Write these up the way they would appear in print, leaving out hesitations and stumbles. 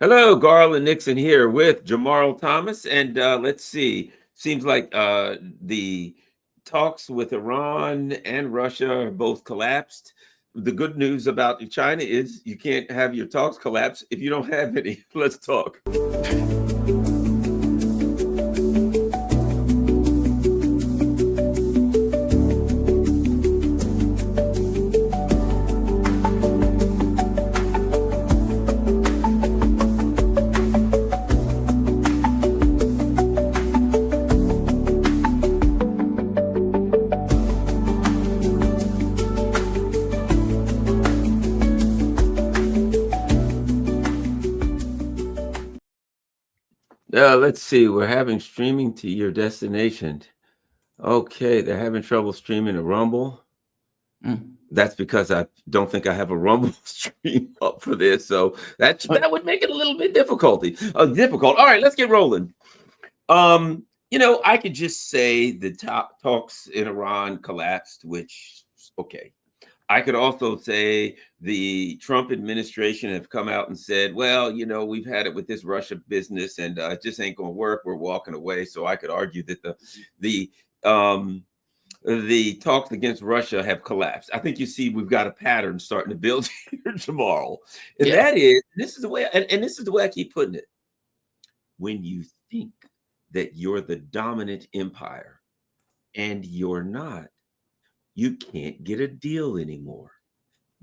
Hello, Garland Nixon here with Jamarl Thomas. And let's see, seems like the talks with Iran and Russia are both collapsed. The good news about China is you can't have your talks collapse if you don't have any. Let's talk. Let's see, we're having streaming to your destination. Okay, they're having trouble streaming a Rumble. That's because I don't think I have a Rumble stream up for this, so that would make it a little bit difficult. All right, let's get rolling. I could just say the talks in Iran collapsed, which okay. I could also say the Trump administration have come out and said, well, we've had it with this Russia business and it just ain't going to work. We're walking away. So I could argue that the talks against Russia have collapsed. I think you see we've got a pattern starting to build here tomorrow. And that is, this is the way, and this is the way I keep putting it. When you think that you're the dominant empire and you're not, you can't get a deal anymore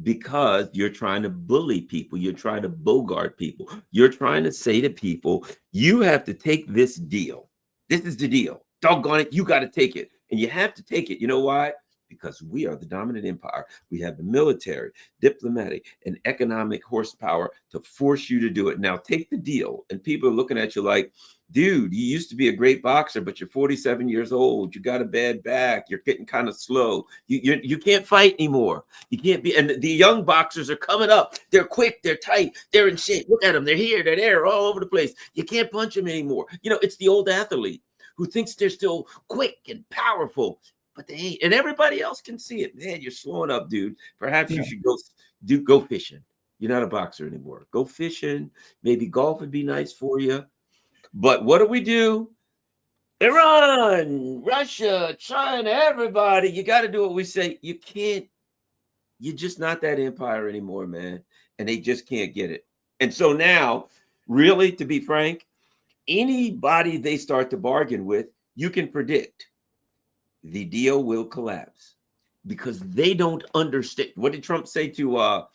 because you're trying to bully people. You're trying to bogart people. You're trying to say to people, you have to take this deal. This is the deal. Doggone it. You got to take it. And you have to take it. You know why? Because we are the dominant empire. We have the military, diplomatic, and economic horsepower to force you to do it. Now take the deal. And people are looking at you like, dude, you used to be a great boxer, but you're 47 years old. You got a bad back. You're getting kind of slow. You can't fight anymore. You can't be. And the young boxers are coming up. They're quick. They're tight. They're in shape. Look at them. They're here. They're there. All over the place. You can't punch them anymore. It's the old athlete who thinks they're still quick and powerful, but they ain't. And everybody else can see it. Man, you're slowing up, dude. Perhaps you should go fishing. You're not a boxer anymore. Go fishing. Maybe golf would be nice for you. But what do? Iran, Russia, China, everybody, you got to do what we say. You can't, you're just not that empire anymore, man. And they just can't get it. And so now, really, to be frank, anybody they start to bargain with, you can predict the deal will collapse because they don't understand. What did Trump say to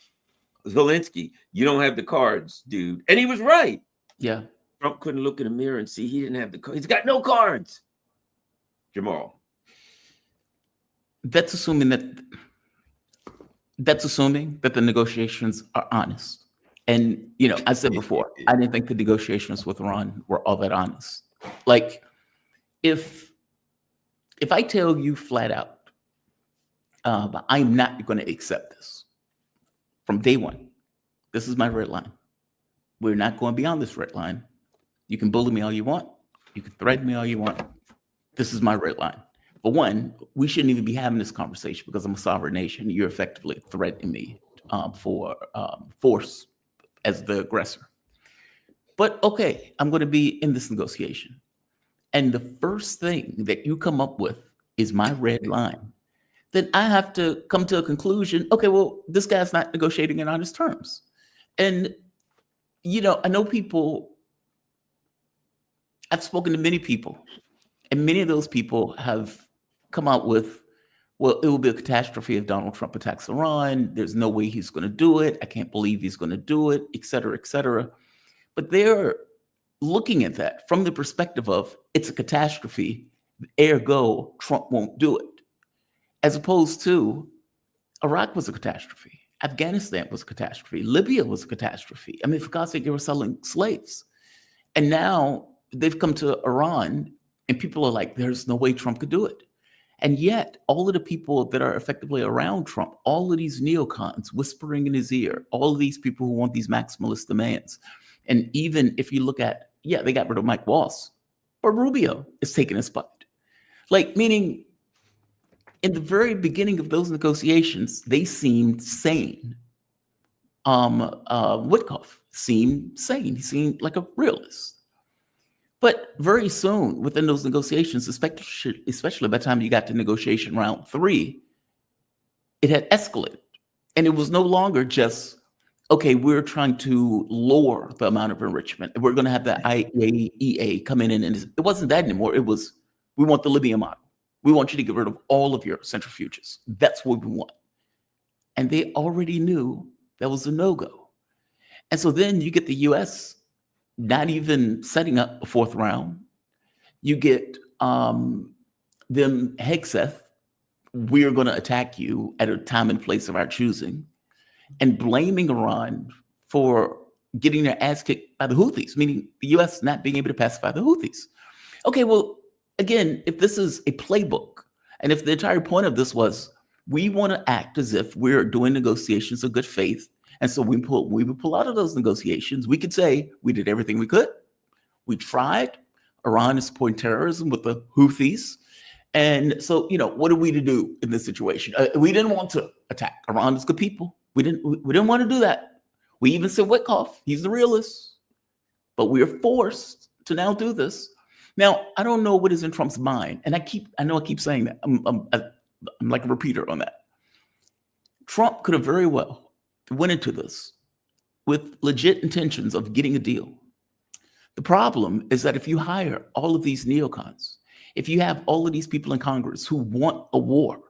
Zelensky? You don't have the cards, dude. And he was right. Yeah. Trump couldn't look in the mirror and see he didn't have the cards. He's got no cards. Jamarl. That's assuming that the negotiations are honest. And, I said before, I didn't think the negotiations with Iran were all that honest. Like, if I tell you flat out, I'm not going to accept this from day one. This is my red line. We're not going beyond this red line. You can bully me all you want. You can threaten me all you want. This is my red line. For one, we shouldn't even be having this conversation because I'm a sovereign nation. You're effectively threatening me for force as the aggressor. But okay, I'm going to be in this negotiation. And the first thing that you come up with is my red line. Then I have to come to a conclusion. Okay, well, this guy's not negotiating in honest terms. And, I know people, I've spoken to many people, and many of those people have come out with, well, it will be a catastrophe if Donald Trump attacks Iran. There's no way he's going to do it. I can't believe he's going to do it, et cetera, et cetera. But they're looking at that from the perspective of it's a catastrophe, ergo Trump won't do it. As opposed to Iraq was a catastrophe. Afghanistan was a catastrophe. Libya was a catastrophe. I mean, for God's sake, they were selling slaves. And now they've come to Iran and people are like, there's no way Trump could do it. And yet all of the people that are effectively around Trump, all of these neocons whispering in his ear, all of these people who want these maximalist demands. And even if you look at, they got rid of Mike Waltz, but Rubio is taking his spot. Like, meaning in the very beginning of those negotiations, they seemed sane. Witkoff seemed sane. He seemed like a realist. But very soon within those negotiations, especially by the time you got to negotiation round 3, it had escalated. And it was no longer just, okay, we're trying to lower the amount of enrichment. We're going to have the IAEA come in, and it wasn't that anymore. It was, we want the Libya model. We want you to get rid of all of your centrifuges. That's what we want. And they already knew that was a no-go. And so then you get the US not even setting up a 4th round. You get them Hegseth, we're going to attack you at a time and place of our choosing, and blaming Iran for getting their ass kicked by the Houthis, meaning the US not being able to pacify the Houthis. Okay, well, again, if this is a playbook, and if the entire point of this was, we want to act as if we're doing negotiations of good faith, and so we would pull out of those negotiations, we could say we did everything we could. We tried. Iran is supporting terrorism with the Houthis. And so, what are we to do in this situation? We didn't want to attack. Iran is good people. We didn't want to do that. We even said Witkoff, he's the realist. But we are forced to now do this. Now, I don't know what is in Trump's mind. And I know I keep saying that. I'm like a repeater on that. Trump could have very well went into this with legit intentions of getting a deal. The problem is that if you hire all of these neocons, if you have all of these people in Congress who want a war,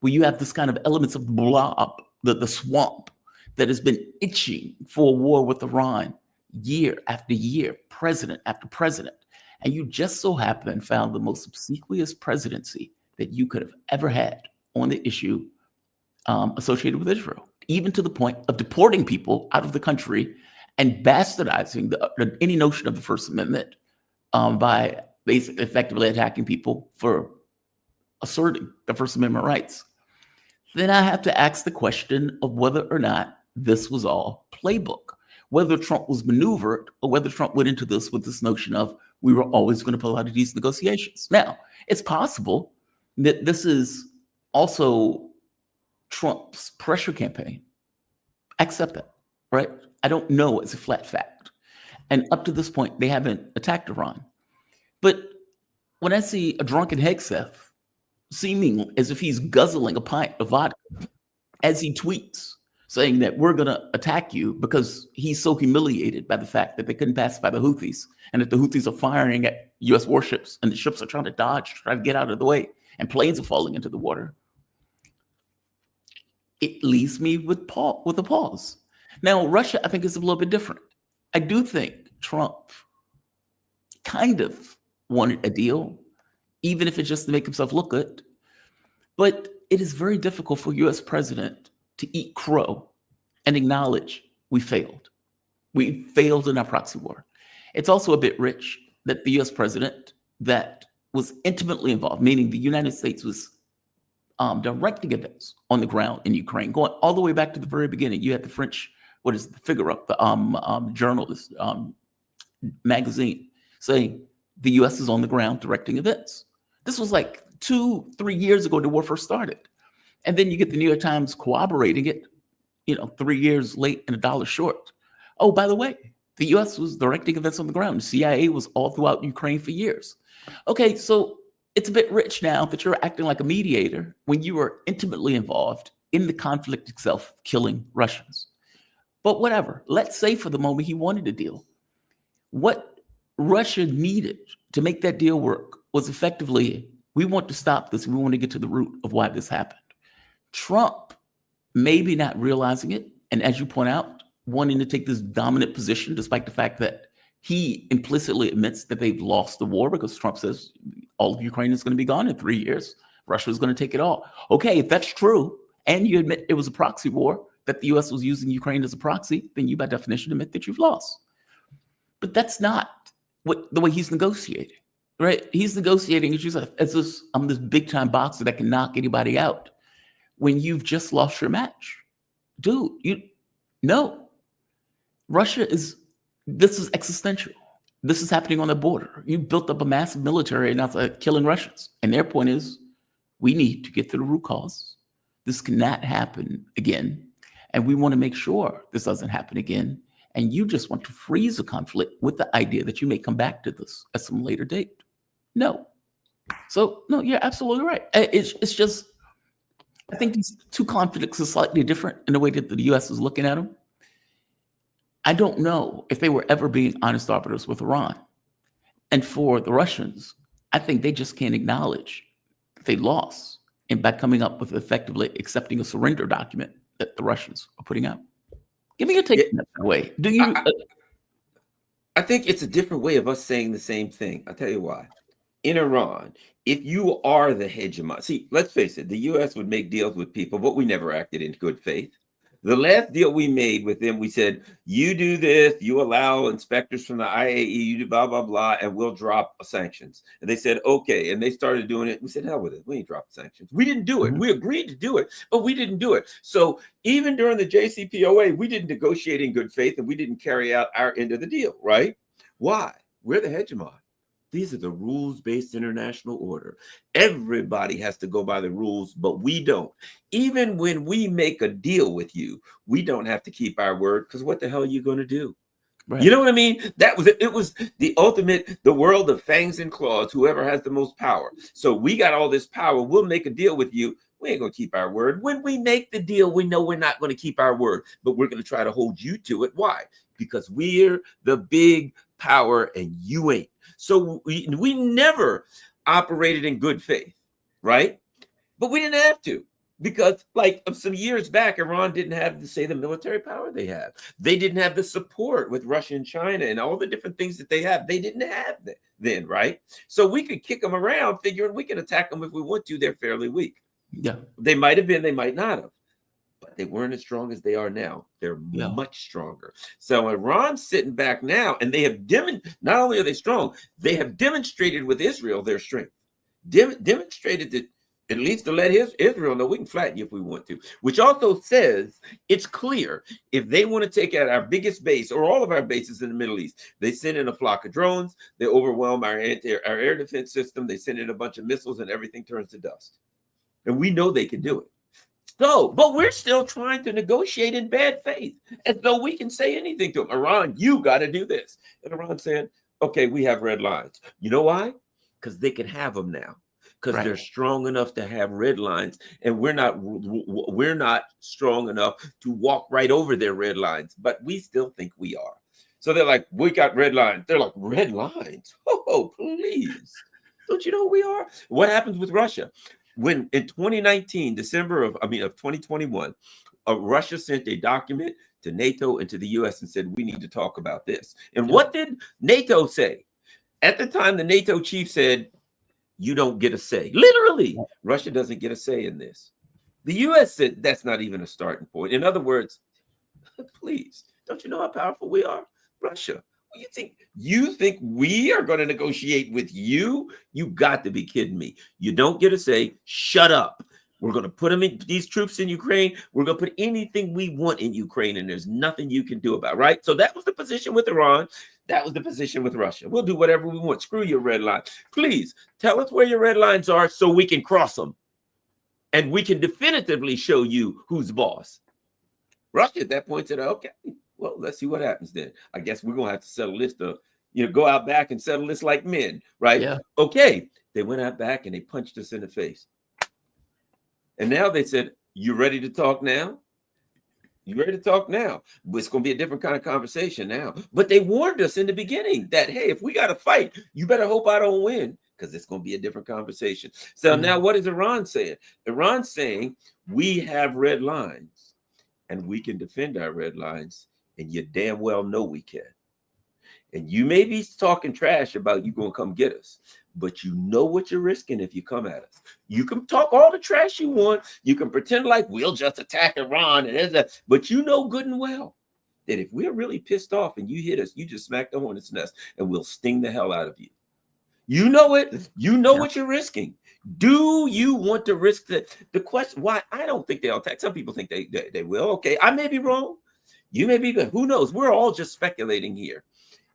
where you have this kind of elements of blob, the swamp that has been itching for a war with Iran year after year, president after president, and you just so happen and found the most obsequious presidency that you could have ever had on the issue associated with Israel, even to the point of deporting people out of the country and bastardizing any notion of the First Amendment by basically effectively attacking people for asserting the First Amendment rights. Then I have to ask the question of whether or not this was all playbook, whether Trump was maneuvered or whether Trump went into this with this notion of we were always going to pull out of these negotiations. Now, it's possible that this is also Trump's pressure campaign. I accept that, right? I don't know. It's a flat fact. And up to this point, they haven't attacked Iran. But when I see a drunken Hegseth seeming as if he's guzzling a pint of vodka as he tweets, saying that we're going to attack you because he's so humiliated by the fact that they couldn't pacify the Houthis and that the Houthis are firing at U.S. warships and the ships are trying to dodge, trying to get out of the way, and planes are falling into the water. It leaves me with a pause. Now, Russia, I think, is a little bit different. I do think Trump kind of wanted a deal, even if it's just to make himself look good. But it is very difficult for a U.S. president to eat crow and acknowledge we failed. We failed in our proxy war. It's also a bit rich that the U.S. president that was intimately involved, meaning the United States was directing events on the ground in Ukraine, going all the way back to the very beginning. You had the French, the Figaro, the journalist magazine saying the U.S. is on the ground directing events. This was like 2-3 years ago the war first started. And then you get the New York Times corroborating it, 3 years late and $1 short. Oh, by the way, the U.S. was directing events on the ground. The CIA was all throughout Ukraine for years. Okay, so it's a bit rich now that you're acting like a mediator when you were intimately involved in the conflict itself, killing Russians. But whatever, let's say for the moment he wanted a deal. What Russia needed to make that deal work was effectively, we want to stop this. We want to get to the root of why this happened. Trump, maybe not realizing it, and as you point out, wanting to take this dominant position, despite the fact that he implicitly admits that they've lost the war because Trump says all of Ukraine is going to be gone in 3 years. Russia is going to take it all. Okay, if that's true, and you admit it was a proxy war, that the U.S. was using Ukraine as a proxy, then you by definition admit that you've lost. But that's not the way he's negotiating, right? He's negotiating as this, I'm this big time boxer that can knock anybody out when you've just lost your match. Dude, this is existential. This is happening on the border. You built up a massive military and now it's killing Russians. And their point is, we need to get to the root cause. This cannot happen again. And we want to make sure this doesn't happen again. And you just want to freeze the conflict with the idea that you may come back to this at some later date. No. So, no, you're absolutely right. It's just, I think these two conflicts are slightly different in the way that the U.S. is looking at them. I don't know if they were ever being honest arbiters with Iran. And for the Russians, I think they just can't acknowledge that they lost and by coming up with effectively accepting a surrender document that the Russians are putting out. Give me your take on that way. Do you? I think it's a different way of us saying the same thing. I'll tell you why. In Iran, if you are the hegemon, see, let's face it, the U.S. would make deals with people, but we never acted in good faith. The last deal we made with them, we said, you do this, you allow inspectors from the IAE, you do blah, blah, blah, and we'll drop sanctions. And they said, okay. And they started doing it. We said, hell with it. We ain't dropping sanctions. We didn't do it. We agreed to do it, but we didn't do it. So even during the JCPOA, we didn't negotiate in good faith and we didn't carry out our end of the deal, right? Why? We're the hegemon. These are the rules-based international order. Everybody has to go by the rules, but we don't. Even when we make a deal with you, we don't have to keep our word because what the hell are you going to do? Right. You know what I mean? That was it. It was the ultimate, the world of fangs and claws, whoever has the most power. So we got all this power. We'll make a deal with you. We ain't going to keep our word. When we make the deal, we know we're not going to keep our word, but we're going to try to hold you to it. Why? Because we're the big power and you ain't. So we never operated in good faith, right? But we didn't have to because like some years back, Iran didn't have the military power they have. They didn't have the support with Russia and China and all the different things that they have. They didn't have that then, right? So we could kick them around figuring we can attack them if we want to. They're fairly weak. Yeah, they might have been, they might not have. But they weren't as strong as they are now. They're much stronger. So Iran's sitting back now, and they have not only are they strong, they have demonstrated with Israel their strength. Demonstrated that at least to let Israel know we can flatten you if we want to, which also says it's clear if they want to take out our biggest base or all of our bases in the Middle East, they send in a flock of drones, they overwhelm our air defense system, they send in a bunch of missiles, and everything turns to dust. And we know they can do it. So, but we're still trying to negotiate in bad faith as though we can say anything to them. Iran, you got to do this. And Iran saying, okay, we have red lines. You know why? Because they can have them now. Because they're strong enough to have red lines. And we're not strong enough to walk right over their red lines. But we still think we are. So they're like, we got red lines. They're like, red lines? Oh, please. Don't you know who we are? What happens with Russia? When in 2019, December of 2021, Russia sent a document to NATO and to the US and said, we need to talk about this. And what did NATO say? At the time, the NATO chief said, you don't get a say. Literally, Russia doesn't get a say in this. The US said, that's not even a starting point. In other words, please, don't you know how powerful we are? Russia. You think we are going to negotiate with you? You got to be kidding me. You don't get to say, shut up. We're going to put these troops in Ukraine. We're going to put anything we want in Ukraine, and there's nothing you can do about it, right? So that was the position with Iran. That was the position with Russia. We'll do whatever we want. Screw your red line. Please tell us where your red lines are so we can cross them. And we can definitively show you who's boss. Russia at that point said, okay. Well, let's see what happens then. I guess we're going to have to settle this go out back and settle this like men, right? Yeah. Okay. They went out back and they punched us in the face. And now they said, you ready to talk now? You ready to talk now? It's going to be a different kind of conversation now. But they warned us in the beginning that, hey, if we got to fight, you better hope I don't win because it's going to be a different conversation. So now what is Iran saying? Iran's saying we have red lines and we can defend our red lines. And you damn well know we can. And you may be talking trash about you going to come get us, but you know what you're risking if you come at us. You can talk all the trash you want. You can pretend like we'll just attack Iran, but you know good and well that if we're really pissed off and you hit us, you just smack the hornet's nest and we'll sting the hell out of you. You know it. You know what you're risking. Do you want to risk the question? Why? I don't think they'll attack. Some people think they will. Okay, I may be wrong. You may be, but who knows? We're all just speculating here.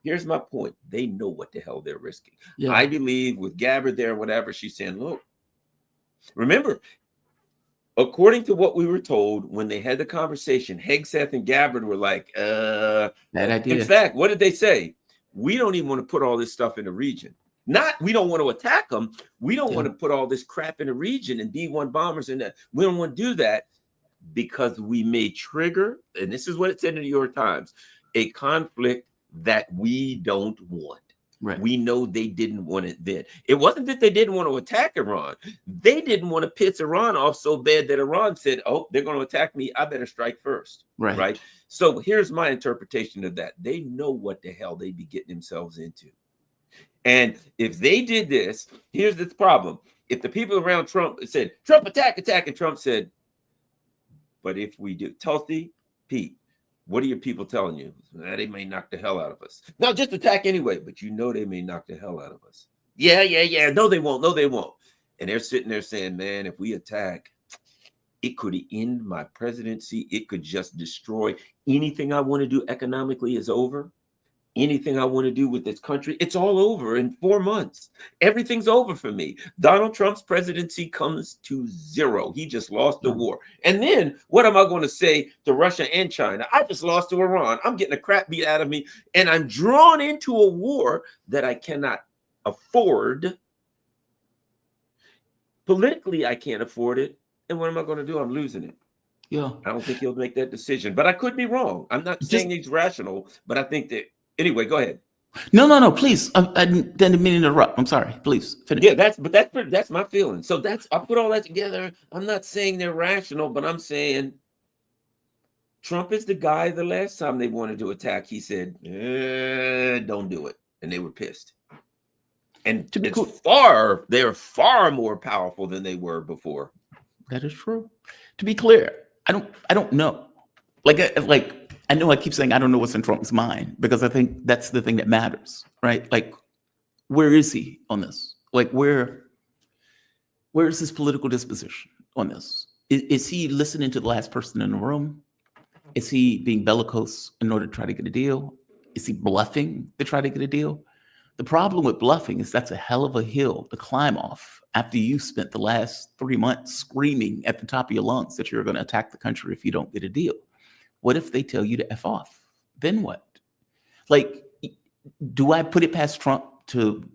Here's my point. They know what the hell they're risking. Yeah. I believe with Gabbard there, whatever, she's saying, look, remember, according to what we were told when they had the conversation, Hegseth and Gabbard were like, Bad idea. In fact, what did they say? We don't even want to put all this stuff in the region. Not we don't want to attack them. We don't want to put all this crap in the region and B-1 bombers in that. We don't want to do that because we may trigger, and this is what it said in the New York Times, a conflict that we don't want. Right. We know they didn't want it then. It wasn't that they didn't want to attack Iran. They didn't want to piss Iran off so bad that Iran said, oh, they're going to attack me. I better strike first. Right. So here's my interpretation of that. They know what the hell they be getting themselves into. And if they did this, here's the problem. If the people around Trump said, Trump attack, and Trump said, but if we do, Tulsi, Pete, what are your people telling you? They may knock the hell out of us. No, just attack anyway, but you know they may knock the hell out of us. Yeah. No, they won't. And they're sitting there saying, man, if we attack, it could end my presidency. It could just destroy anything I want to do economically is over. Anything I want to do with this country, it's all over in 4 months. Everything's over for me. Donald Trump's presidency comes to zero. He just lost the war. And then what am I going to say to Russia and China? I just lost to Iran. I'm getting the crap beat out of me. And I'm drawn into a war that I cannot afford. Politically, I can't afford it. And what am I going to do? I'm losing it. Yeah. I don't think he'll make that decision. But I could be wrong. I'm not saying he's rational, but I think that. Anyway, go ahead. No, please. I didn't mean to interrupt. I'm sorry. Please finish. Yeah, that's my feeling. So I put all that together. I'm not saying they're rational, but I'm saying Trump is the guy. The last time they wanted to attack, he said, "Don't do it," and they were pissed. And to be they're far more powerful than they were before. That is true. To be clear, I don't know. I know I keep saying I don't know what's in Trump's mind because I think that's the thing that matters, right? Like, where is he on this? Like, where is his political disposition on this? Is he listening to the last person in the room? Is he being bellicose in order to try to get a deal? Is he bluffing to try to get a deal? The problem with bluffing is that's a hell of a hill to climb off after you spent the last 3 months screaming at the top of your lungs that you're going to attack the country if you don't get a deal. What if they tell you to F off? Then what? Like, do I put it past Trump to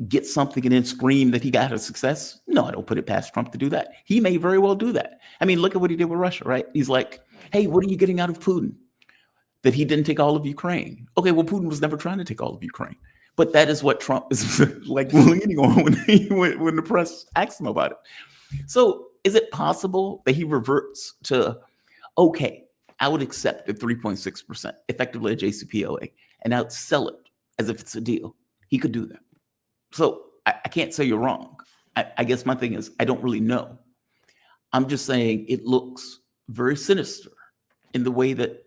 get something and then scream that he got a success? No, I don't put it past Trump to do that. He may very well do that. I mean, look at what he did with Russia, right? He's like, hey, what are you getting out of Putin? That he didn't take all of Ukraine. Okay, well, Putin was never trying to take all of Ukraine. But that is what Trump is like leaning on when the press asks him about it. So is it possible that he reverts to, okay, I would accept the 3.6%, effectively a JCPOA, and I would sell it as if it's a deal? He could do that. So I can't say you're wrong. I guess my thing is I don't really know. I'm just saying it looks very sinister in the way that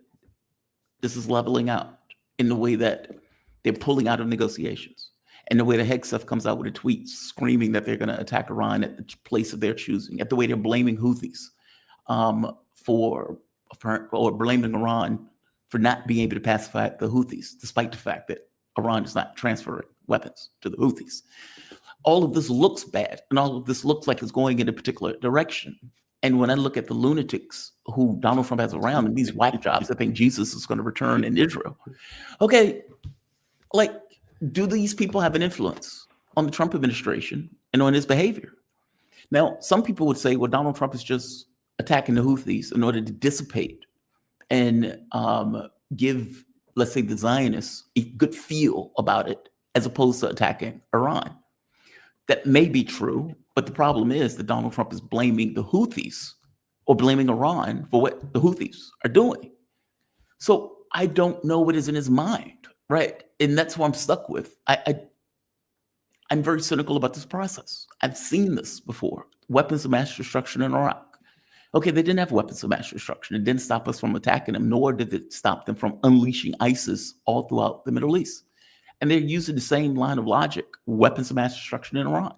this is leveling out, in the way that they're pulling out of negotiations, and the way the Hegseth comes out with a tweet screaming that they're going to attack Iran at the place of their choosing, at the way they're blaming Houthis or blaming Iran for not being able to pacify the Houthis, despite the fact that Iran is not transferring weapons to the Houthis. All of this looks bad, and all of this looks like it's going in a particular direction. And when I look at the lunatics who Donald Trump has around and these whack jobs that think Jesus is going to return in Israel, okay, like, do these people have an influence on the Trump administration and on his behavior? Now, some people would say, well, Donald Trump is just attacking the Houthis in order to dissipate and give, let's say, the Zionists a good feel about it, as opposed to attacking Iran. That may be true, but the problem is that Donald Trump is blaming the Houthis or blaming Iran for what the Houthis are doing. So I don't know what is in his mind, right? And that's what I'm stuck with. I'm very cynical about this process. I've seen this before. Weapons of mass destruction in Iraq. Okay, they didn't have weapons of mass destruction. It didn't stop us from attacking them, nor did it stop them from unleashing ISIS all throughout the Middle East. And they're using the same line of logic, weapons of mass destruction in Iran,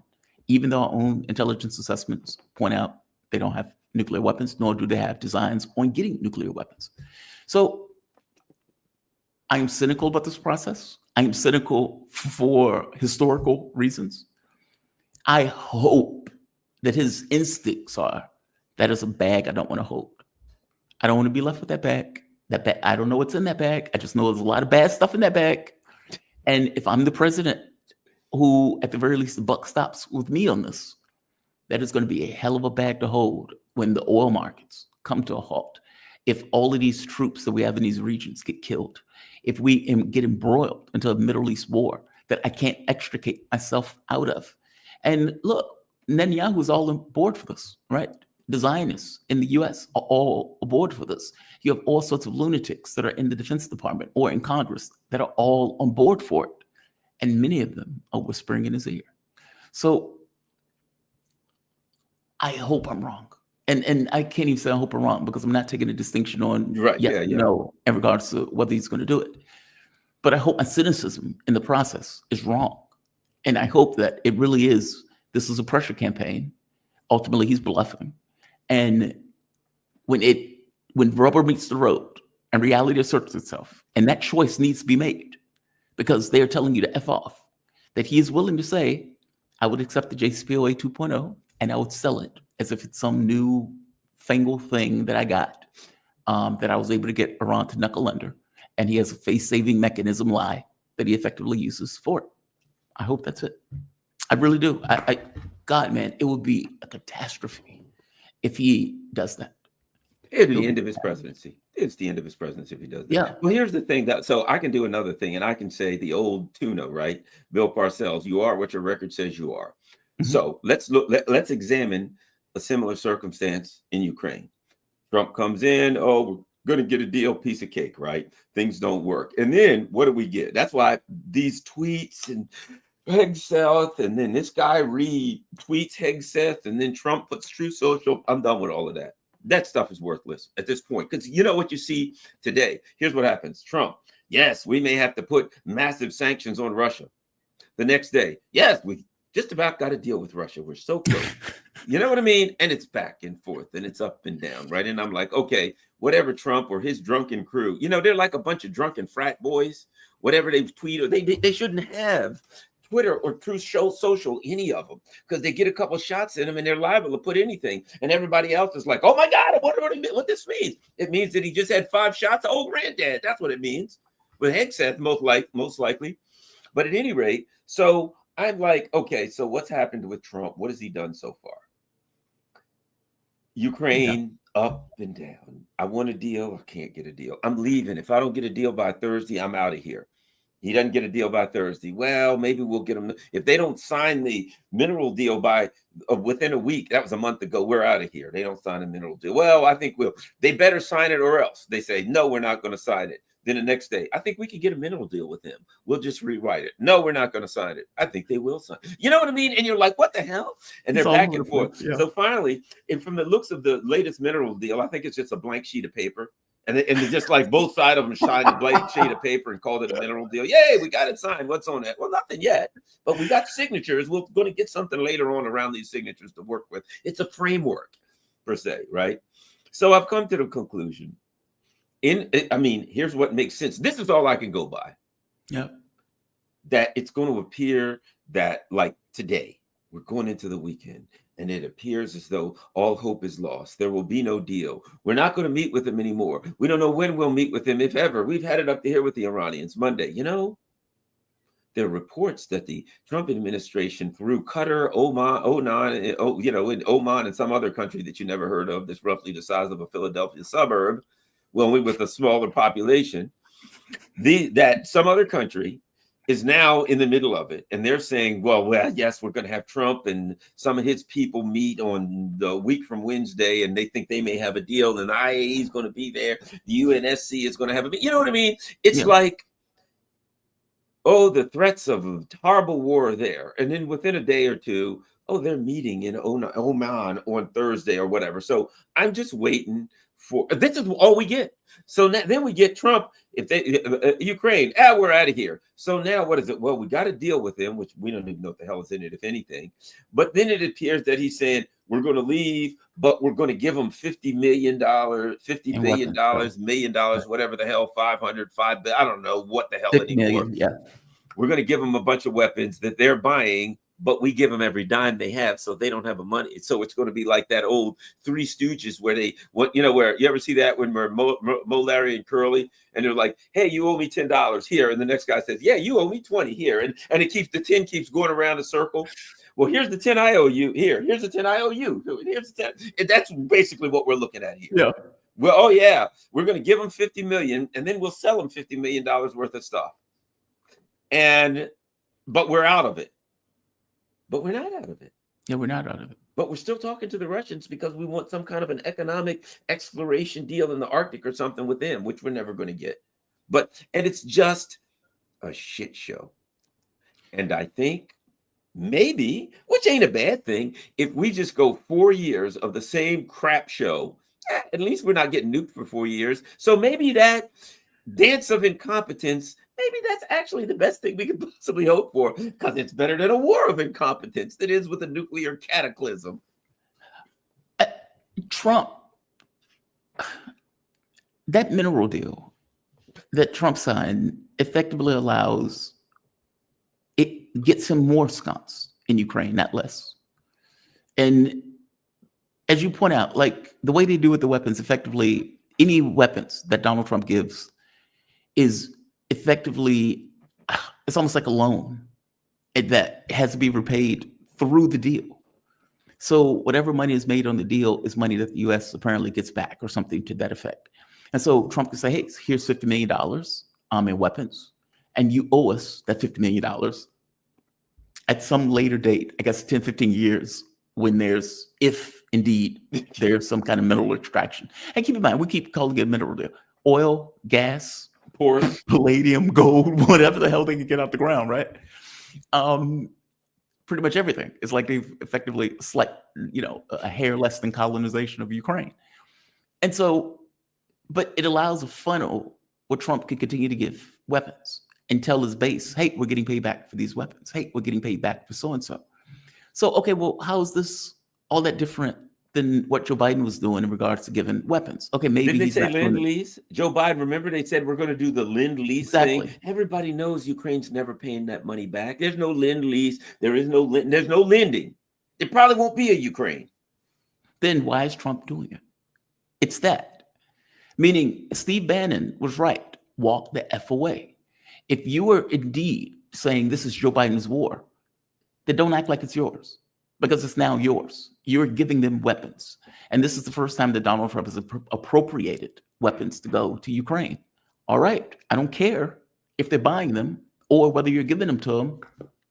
even though our own intelligence assessments point out they don't have nuclear weapons, nor do they have designs on getting nuclear weapons. So I am cynical about this process. I am cynical for historical reasons. I hope that his instincts are That is a bag I don't want to hold. I don't want to be left with that bag. That bag, I don't know what's in that bag. I just know there's a lot of bad stuff in that bag. And if I'm the president, who at the very least the buck stops with me on this, that is going to be a hell of a bag to hold when the oil markets come to a halt. If all of these troops that we have in these regions get killed, if we get embroiled into a Middle East war that I can't extricate myself out of. And look, Netanyahu's all on board for this, right? The Zionists in the US are all aboard for this. You have all sorts of lunatics that are in the Defense Department or in Congress that are all on board for it. And many of them are whispering in his ear. So I hope I'm wrong. And I can't even say I hope I'm wrong because I'm not taking a distinction on no in regards to whether he's going to do it. But I hope my cynicism in the process is wrong. And I hope that it really is, this is a pressure campaign. Ultimately, he's bluffing. And when rubber meets the road and reality asserts itself, and that choice needs to be made because they are telling you to F off, that he is willing to say, I would accept the JCPOA 2.0 and I would sell it as if it's some new fangled thing that I got, that I was able to get Iran to knuckle under. And he has a face-saving mechanism lie that he effectively uses for it. I hope that's it. I really do. God, man, it would be a catastrophe if he does that. It'd be the end of his presidency. It's the end of his presidency if he does that. Yeah. Well, here's the thing so I can do another thing, and I can say the old tuna, right? Bill Parcells, you are what your record says you are. Mm-hmm. So let's examine a similar circumstance in Ukraine. Trump comes in, we're going to get a deal, piece of cake, right? Things don't work. And then what do we get? That's why these tweets and Hegseth, and then this guy retweets Hegseth, and then Trump puts Truth Social. I'm done with all of that. That stuff is worthless at this point because you know what you see today. Here's what happens. Trump, yes, we may have to put massive sanctions on Russia. The next day, yes, we just about got a deal with Russia. We're so close. You know what I mean? And it's back and forth and it's up and down, right? And I'm like, okay, whatever Trump or his drunken crew, they're like a bunch of drunken frat boys, whatever they tweet, or they shouldn't have Twitter or Truth Social, any of them, because they get a couple shots in them and they're liable to put anything. And everybody else is like, oh my God, I wonder what this means. It means that he just had 5 shots of old granddad. That's what it means. With Hegseth, most likely. But at any rate, so I'm like, okay, so what's happened with Trump? What has he done so far? Ukraine, up and down. I want a deal. I can't get a deal. I'm leaving. If I don't get a deal by Thursday, I'm out of here. He doesn't get a deal by Thursday. Well, maybe we'll get him. If they don't sign the mineral deal by within a week, that was a month ago, we're out of here. They don't sign a mineral deal. Well, I think they better sign it or else. They say, no, we're not going to sign it. Then the next day, I think we can get a mineral deal with him. We'll just rewrite it. No, we're not going to sign it. I think they will sign it. You know what I mean? And you're like, what the hell? And they're back and forth. Yeah. So finally, and from the looks of the latest mineral deal, I think it's just a blank sheet of paper. And they just like both sides of them signed a blank sheet of paper and called it a mineral deal. Yay, we got it signed. What's on that? Well, nothing yet, but we got signatures. We're going to get something later on around these signatures to work with. It's a framework per se, right? So I've come to the conclusion. Here's what makes sense. This is all I can go by. Yeah. That it's going to appear that like today, we're going into the weekend. And it appears as though all hope is lost. There will be no deal. We're not going to meet with him anymore. We don't know when we'll meet with him, if ever. We've had it up here with the Iranians Monday. There are reports that the Trump administration through Qatar, Oman, in Oman and some other country that you never heard of, that's roughly the size of a Philadelphia suburb, with a smaller population, that some other country is now in the middle of it. And they're saying, well, yes, we're going to have Trump and some of his people meet on the week from Wednesday, and they think they may have a deal, and the IAEA is going to be there. The UNSC is going to have a deal. You know what I mean? It's like, the threats of a horrible war are there. And then within a day or two, they're meeting in Oman on Thursday or whatever. So I'm just waiting for, this is all we get. So then we get Trump, Ukraine, we're out of here. So now what is it? Well, we got to deal with him, which we don't even know what the hell is in it, if anything. But then it appears that he's saying, we're going to leave, but we're going to give them $50 million, $50 billion, $1 million, whatever the hell, 500, I don't know what the hell anymore. Million, yeah. We're going to give them a bunch of weapons that they're buying but we give them every dime they have, so they don't have a money. So it's going to be like that old Three Stooges where where you ever see that when we're Mo, Larry, and Curly, and they're like, "Hey, you owe me $10 here," and the next guy says, "Yeah, you owe me 20 here," and the 10 keeps going around the circle. Well, here's the 10 I owe you. Here's the 10 I owe you. Here's the 10. And that's basically what we're looking at here. Yeah. Well, oh yeah, we're going to give them 50 million, and then we'll sell them $50 million worth of stuff. But we're out of it. But we're not out of it. Yeah, we're not out of it. But we're still talking to the Russians because we want some kind of an economic exploration deal in the Arctic or something with them, which we're never going to get. And it's just a shit show. And I think maybe, which ain't a bad thing, if we just go 4 years of the same crap show, at least we're not getting nuked for 4 years. So maybe that dance of incompetence, maybe that's actually the best thing we could possibly hope for, because it's better than a war of incompetence that is with a nuclear cataclysm. Trump, that mineral deal that Trump signed effectively allows, it gets him more sconce in Ukraine, not less. And as you point out, like the way they do with the weapons, effectively, any weapons that Donald Trump gives is effectively, it's almost like a loan that has to be repaid through the deal. So whatever money is made on the deal is money that the U.S. apparently gets back or something to that effect. And so Trump can say, hey, here's $50 million in weapons, and you owe us that $50 million at some later date, I guess 10, 15 years, when if indeed there's some kind of mineral extraction. And keep in mind, we keep calling it mineral deal. Oil, gas, porous, palladium, gold, whatever the hell they can get out the ground, right? Pretty much everything. It's like they've effectively a hair less than colonization of Ukraine. And so, but it allows a funnel where Trump can continue to give weapons and tell his base, hey, we're getting paid back for these weapons. Hey, we're getting paid back for so-and-so. So, okay, well, how is this all that different than what Joe Biden was doing in regards to giving weapons? Okay, maybe didn't they he's say not Lend-Lease? Joe Biden, remember they said we're going to do the Lend-Lease thing? Everybody knows Ukraine's never paying that money back. There's no Lend-Lease. There's no lending. It probably won't be a Ukraine. Then why is Trump doing it? It's that. Meaning Steve Bannon was right. Walk the F away. If you were indeed saying this is Joe Biden's war, then don't act like it's yours, because it's now yours. You're giving them weapons. And this is the first time that Donald Trump has appropriated weapons to go to Ukraine. All right, I don't care if they're buying them or whether you're giving them to them,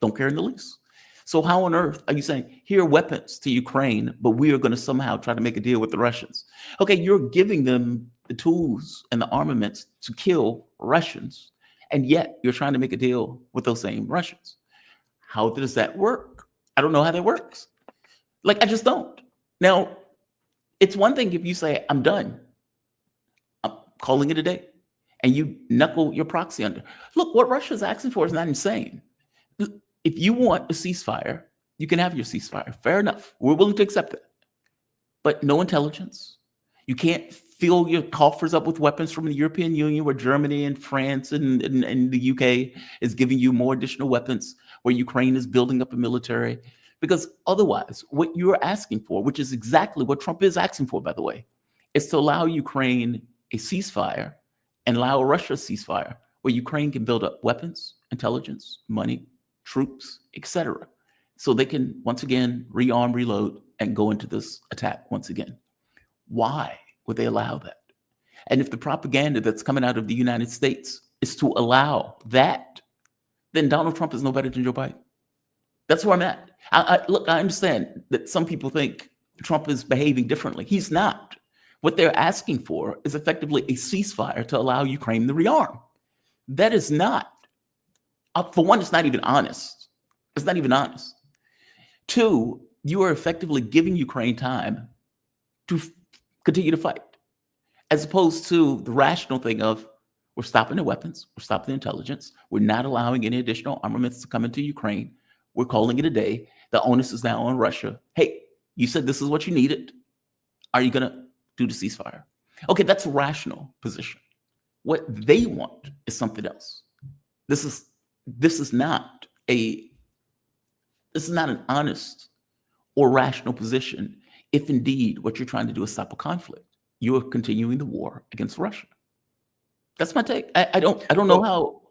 don't care in the least. So how on earth are you saying, here are weapons to Ukraine, but we are going to somehow try to make a deal with the Russians? Okay, you're giving them the tools and the armaments to kill Russians, and yet you're trying to make a deal with those same Russians. How does that work? I don't know how that works. Like, I just don't. Now, it's one thing if you say, I'm done. I'm calling it a day. And you knuckle your proxy under. Look, what Russia's asking for is not insane. If you want a ceasefire, you can have your ceasefire. Fair enough. We're willing to accept that. But no intelligence. You can't fill your coffers up with weapons from the European Union, where Germany and France and the UK is giving you more additional weapons, where Ukraine is building up a military. Because otherwise, what you're asking for, which is exactly what Trump is asking for, by the way, is to allow Ukraine a ceasefire and allow Russia a ceasefire, where Ukraine can build up weapons, intelligence, money, troops, etc., so they can once again rearm, reload, and go into this attack once again. Why would they allow that? And if the propaganda that's coming out of the United States is to allow that, then Donald Trump is no better than Joe Biden. That's where I'm at. Look, I understand that some people think Trump is behaving differently. He's not. What they're asking for is effectively a ceasefire to allow Ukraine to rearm. That is not, for one, it's not even honest. It's not even honest. Two, you are effectively giving Ukraine time to continue to fight, as opposed to the rational thing of, we're stopping the weapons, we're stopping the intelligence, we're not allowing any additional armaments to come into Ukraine, we're calling it a day, the onus is now on Russia. Hey, you said this is what you needed. Are you going to do the ceasefire? Okay, that's a rational position. What they want is something else. This is not a This is not an honest or rational position if indeed what you're trying to do is stop a conflict. You are continuing the war against Russia. That's my take. I don't know how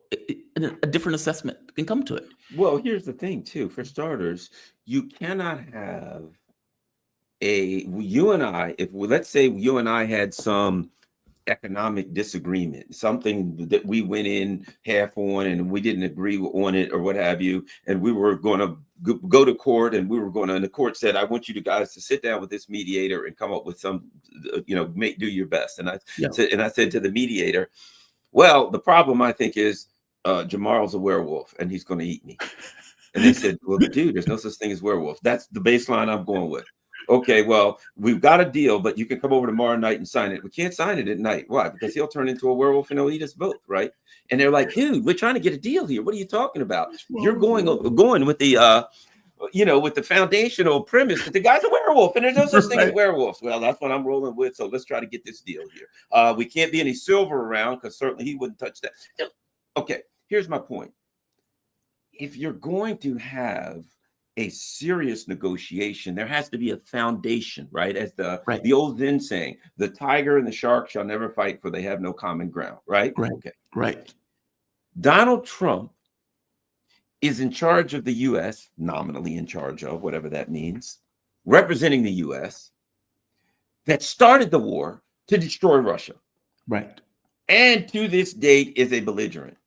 a different assessment can come to it. Well, here's the thing, too. For starters, you cannot have you and I, let's say you and I had some economic disagreement, something that we went in half on and we didn't agree on it or what have you, and we were going to go to court, and and the court said, I want you guys to sit down with this mediator and come up with some, do your best. And I said to the mediator, well, the problem I think is Jamarl's a werewolf and he's going to eat me. And they said, well, dude, there's no such thing as werewolf. That's the baseline I'm going with. Okay, well, we've got a deal, but you can come over tomorrow night and sign it. We can't sign it at night. Why? Because he'll turn into a werewolf and he'll eat us both, right? And they're like, dude, we're trying to get a deal here. What are you talking about? You're going with the with the foundational premise that the guy's a werewolf and there's no such thing as werewolves. Well, that's what I'm rolling with. So let's try to get this deal here. We can't be any silver around because certainly he wouldn't touch that. Okay, here's my point. If you're going to have a serious negotiation, there has to be a foundation, right? As the old Zen saying, the tiger and the shark shall never fight, for they have no common ground, right? Okay. Right. Donald Trump is in charge of the U.S., nominally in charge of, whatever that means, representing the U.S., that started the war to destroy Russia. Right. And to this date is a belligerent.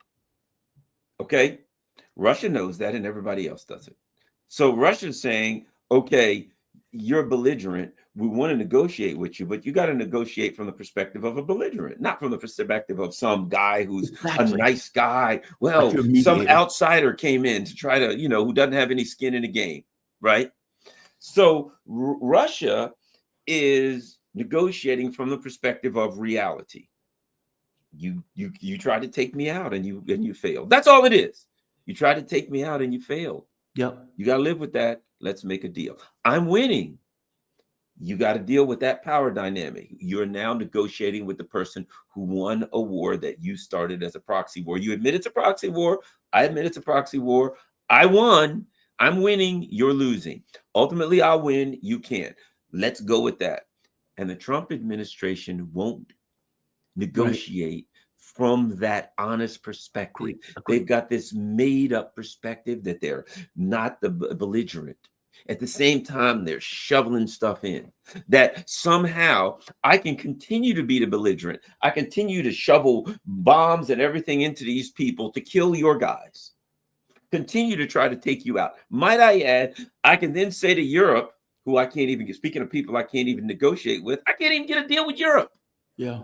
Okay? Russia knows that and everybody else does it. So Russia's saying, okay, you're belligerent. We want to negotiate with you, but you got to negotiate from the perspective of a belligerent, not from the perspective of some guy who's a nice guy. Well, some outsider came in to try to, who doesn't have any skin in the game, right? So Russia is negotiating from the perspective of reality. You tried to take me out and you failed. That's all it is. You tried to take me out and you failed. Yep. You got to live with that. Let's make a deal. I'm winning. You got to deal with that power dynamic. You're now negotiating with the person who won a war that you started as a proxy war. You admit it's a proxy war. I admit it's a proxy war. I won. I'm winning. You're losing. Ultimately, I'll win. You can't. Let's go with that. And the Trump administration won't negotiate from that honest perspective. They've got this made up perspective that they're not the belligerent. At the same time, they're shoveling stuff in that somehow I can continue to be the belligerent. I continue to shovel bombs and everything into these people to kill your guys, continue to try to take you out. Might I add, I can then say to Europe, who I can't even get, speaking of people I can't even negotiate with, I can't even get a deal with Europe. Yeah.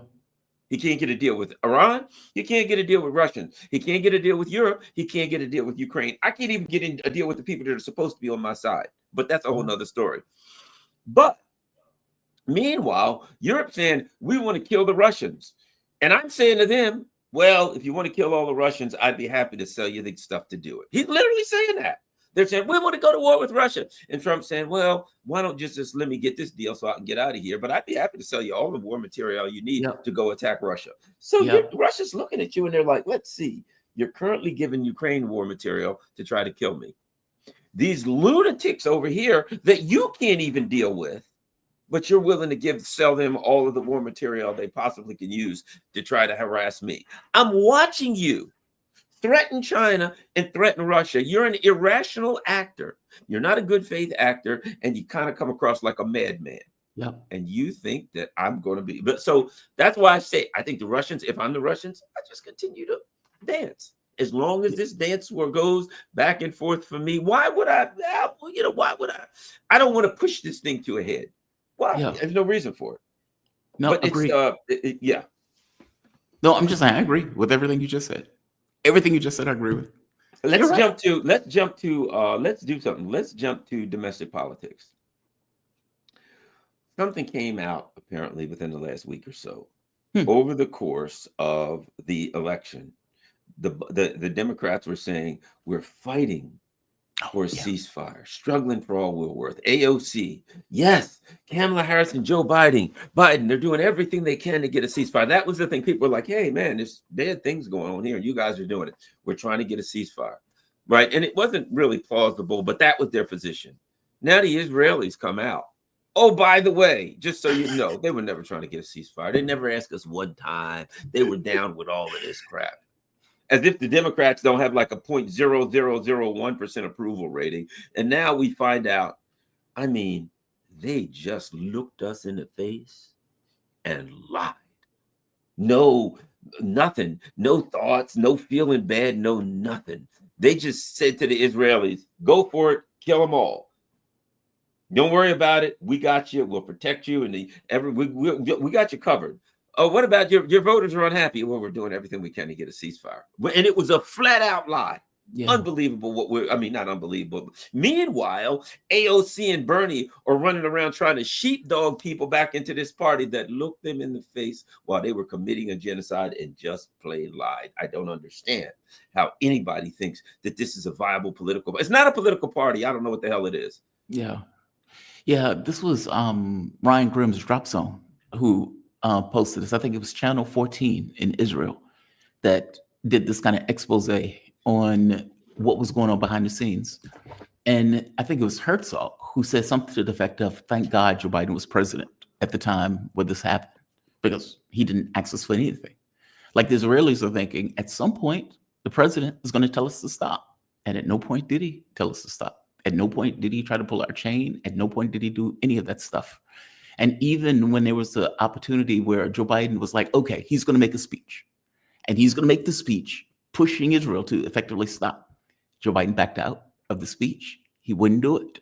He can't get a deal with Iran. He can't get a deal with Russians. He can't get a deal with Europe. He can't get a deal with Ukraine. I can't even get a deal with the people that are supposed to be on my side. But that's a whole nother story. But meanwhile, Europe saying, we want to kill the Russians. And I'm saying to them, well, if you want to kill all the Russians, I'd be happy to sell you the stuff to do it. He's literally saying that. They're saying, we want to go to war with Russia. And Trump's saying, well, why don't you just let me get this deal so I can get out of here? But I'd be happy to sell you all the war material you need to go attack Russia. So Russia's looking at you and they're like, let's see, you're currently giving Ukraine war material to try to kill me. These lunatics over here that you can't even deal with, but you're willing to sell them all of the war material they possibly can use to try to harass me. I'm watching you threaten China and threaten Russia. You're an irrational actor. You're not a good faith actor, and you kind of come across like a madman. Yeah. And you think that I'm going to be, but so that's why I say, I think the Russians, if I'm the Russians, I just continue to dance. As long as this dance war goes back and forth for me, why would I? Why would I? I don't want to push this thing to a head. Why? Yeah. There's no reason for it. No, but agree. Yeah. No, I'm just saying I agree with everything you just said. Everything you just said, I agree with. Let's jump to domestic politics. Something came out apparently within the last week or so over the course of the election. The Democrats were saying we're fighting for a ceasefire, struggling for all we're worth. AOC, yes, Kamala Harris and Joe Biden, they're doing everything they can to get a ceasefire. That was the thing. People were like, hey, man, there's bad things going on here. You guys are doing it. We're trying to get a ceasefire. right? And it wasn't really plausible, but that was their position. Now the Israelis come out. Oh, by the way, just so you know, they were never trying to get a ceasefire. They never asked us one time. They were down with all of this crap. As if the Democrats don't have like a 0.0001% approval rating. And now we find out, I mean, they just looked us in the face and lied. No, nothing, no thoughts, no feeling bad, no nothing. They just said to the Israelis, go for it, kill them all. Don't worry about it. We got you. We'll protect you. And we got you covered. Oh, what about your voters are unhappy? Well, we're doing everything we can to get a ceasefire. And it was a flat out lie. Yeah. Unbelievable not unbelievable. Meanwhile, AOC and Bernie are running around trying to sheepdog people back into this party that looked them in the face while they were committing a genocide and just plain lied. I don't understand how anybody thinks that this is a viable political. It's not a political party. I don't know what the hell it is. Yeah. Yeah, this was Ryan Grimm's Drop Zone who posted this. I think it was Channel 14 in Israel that did this kind of expose on what was going on behind the scenes. And I think it was Herzog who said something to the effect of, thank God Joe Biden was president at the time when this happened, because he didn't ask us for anything. Like the Israelis are thinking, at some point, the president is going to tell us to stop. And at no point did he tell us to stop. At no point did he try to pull our chain. At no point did he do any of that stuff. And even when there was the opportunity where Joe Biden was like, okay, he's going to make a speech. And he's going to make the speech pushing Israel to effectively stop. Joe Biden backed out of the speech. He wouldn't do it.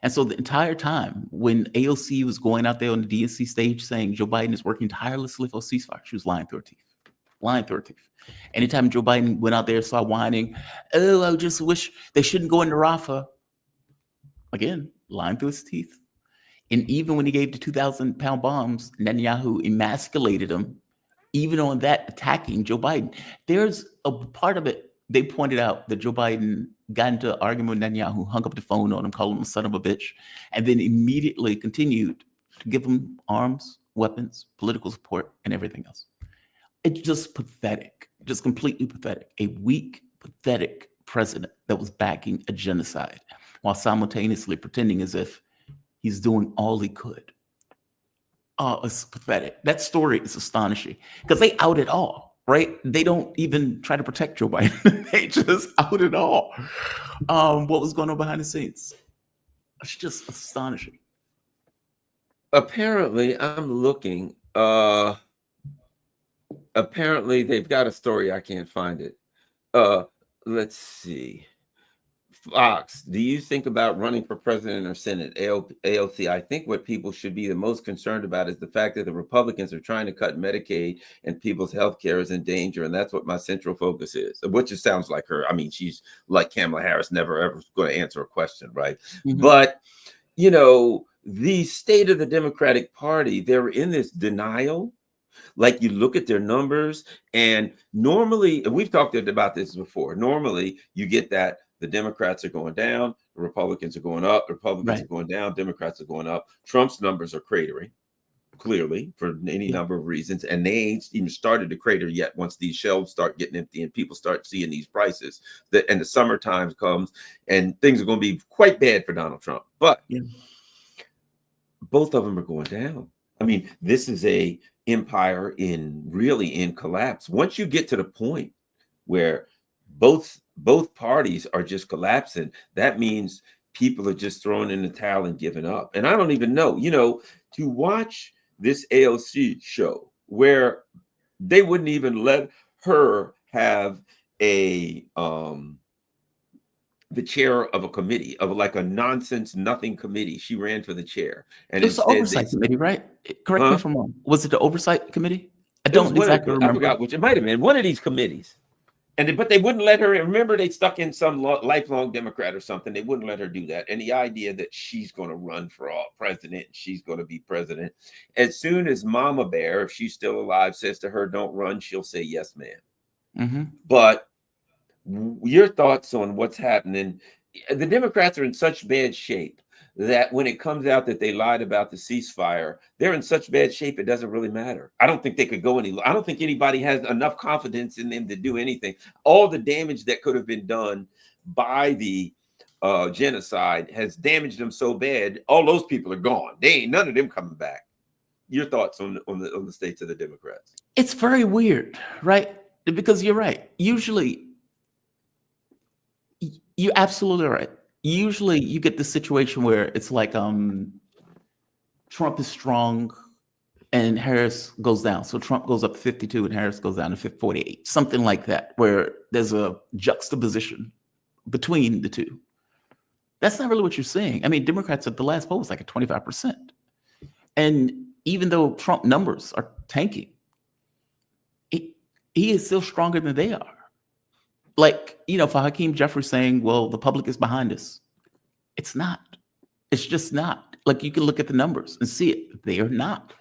And so the entire time when AOC was going out there on the DNC stage saying Joe Biden is working tirelessly for a ceasefire, she was lying through her teeth. Lying through her teeth. Anytime Joe Biden went out there and started whining, oh, I just wish they shouldn't go into Rafah. Again, lying through his teeth. And even when he gave the 2,000-pound bombs, Netanyahu emasculated him, even on that, attacking Joe Biden. There's a part of it, they pointed out that Joe Biden got into an argument with Netanyahu, hung up the phone on him, called him a son of a bitch, and then immediately continued to give him arms, weapons, political support, and everything else. It's just pathetic, just completely pathetic. A weak, pathetic president that was backing a genocide while simultaneously pretending as if he's doing all he could. Oh, it's pathetic. That story is astonishing because they out it all, right? They don't even try to protect Joe Biden. They just out it all. What was going on behind the scenes? It's just astonishing. Apparently, I'm looking. Apparently, they've got a story. I can't find it. Let's see. Fox, do you think about running for president or Senate? AOC, I think what people should be the most concerned about is the fact that the Republicans are trying to cut Medicaid and people's health care is in danger. And that's what my central focus is, which it sounds like her. I mean, she's like Kamala Harris, never ever going to answer a question, right? Mm-hmm. But, you know, the state of the Democratic Party, they're in this denial. Like you look at their numbers and normally, and we've talked about this before, normally you get that the Democrats are going down, the Republicans are going up, the Republicans are going down, Democrats are going up. Trump's numbers are cratering, clearly, for any number of reasons. And they ain't even started to crater yet once these shelves start getting empty and people start seeing these prices. And the summertime comes and things are going to be quite bad for Donald Trump. But both of them are going down. I mean, this is a empire in collapse. Once you get to the point where both parties are just collapsing, that means people are just throwing in the towel and giving up. And I don't even know, to watch this AOC show where they wouldn't even let her have the chair of a committee, of like a nonsense nothing committee. She ran for the chair. And it's the oversight committee, right? Correct me if I'm wrong. Was it the oversight committee? I don't exactly remember. I forgot which. It might have been one of these committees. But they wouldn't let her. Remember, they stuck in some lifelong Democrat or something. They wouldn't let her do that. And the idea that she's going to run for president, she's going to be president. As soon as Mama Bear, if she's still alive, says to her, "Don't run," she'll say, "Yes, ma'am." Mm-hmm. But your thoughts on what's happening? The Democrats are in such bad shape that when it comes out that they lied about the ceasefire, they're in such bad shape it doesn't really matter. I don't think they could go any. I don't think anybody has enough confidence in them to do anything. All the damage that could have been done by the genocide has damaged them so bad. All those people are gone. They ain't none of them coming back. Your thoughts on the states of the Democrats? It's very weird, right? Because you're right. Usually, you're absolutely right. Usually, you get the situation where it's like Trump is strong and Harris goes down. So Trump goes up to 52 and Harris goes down to 48, something like that, where there's a juxtaposition between the two. That's not really what you're saying. I mean, Democrats at the last poll was like at 25%. And even though Trump numbers are tanking, he is still stronger than they are. Like, for Hakeem Jeffries saying, well, the public is behind us. It's not. It's just not. Like, you can look at the numbers and see it. They are not.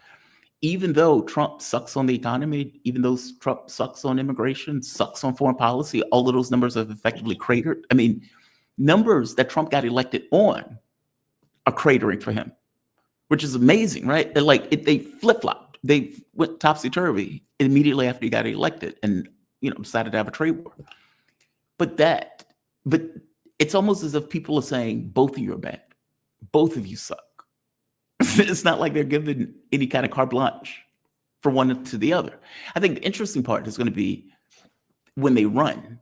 Even though Trump sucks on the economy, even though Trump sucks on immigration, sucks on foreign policy, all of those numbers have effectively cratered. I mean, numbers that Trump got elected on are cratering for him, which is amazing, right? They flip-flopped. They went topsy-turvy immediately after he got elected and, decided to have a trade war. But it's almost as if people are saying, both of you are bad. Both of you suck. It's not like they're given any kind of carte blanche for one to the other. I think the interesting part is going to be when they run.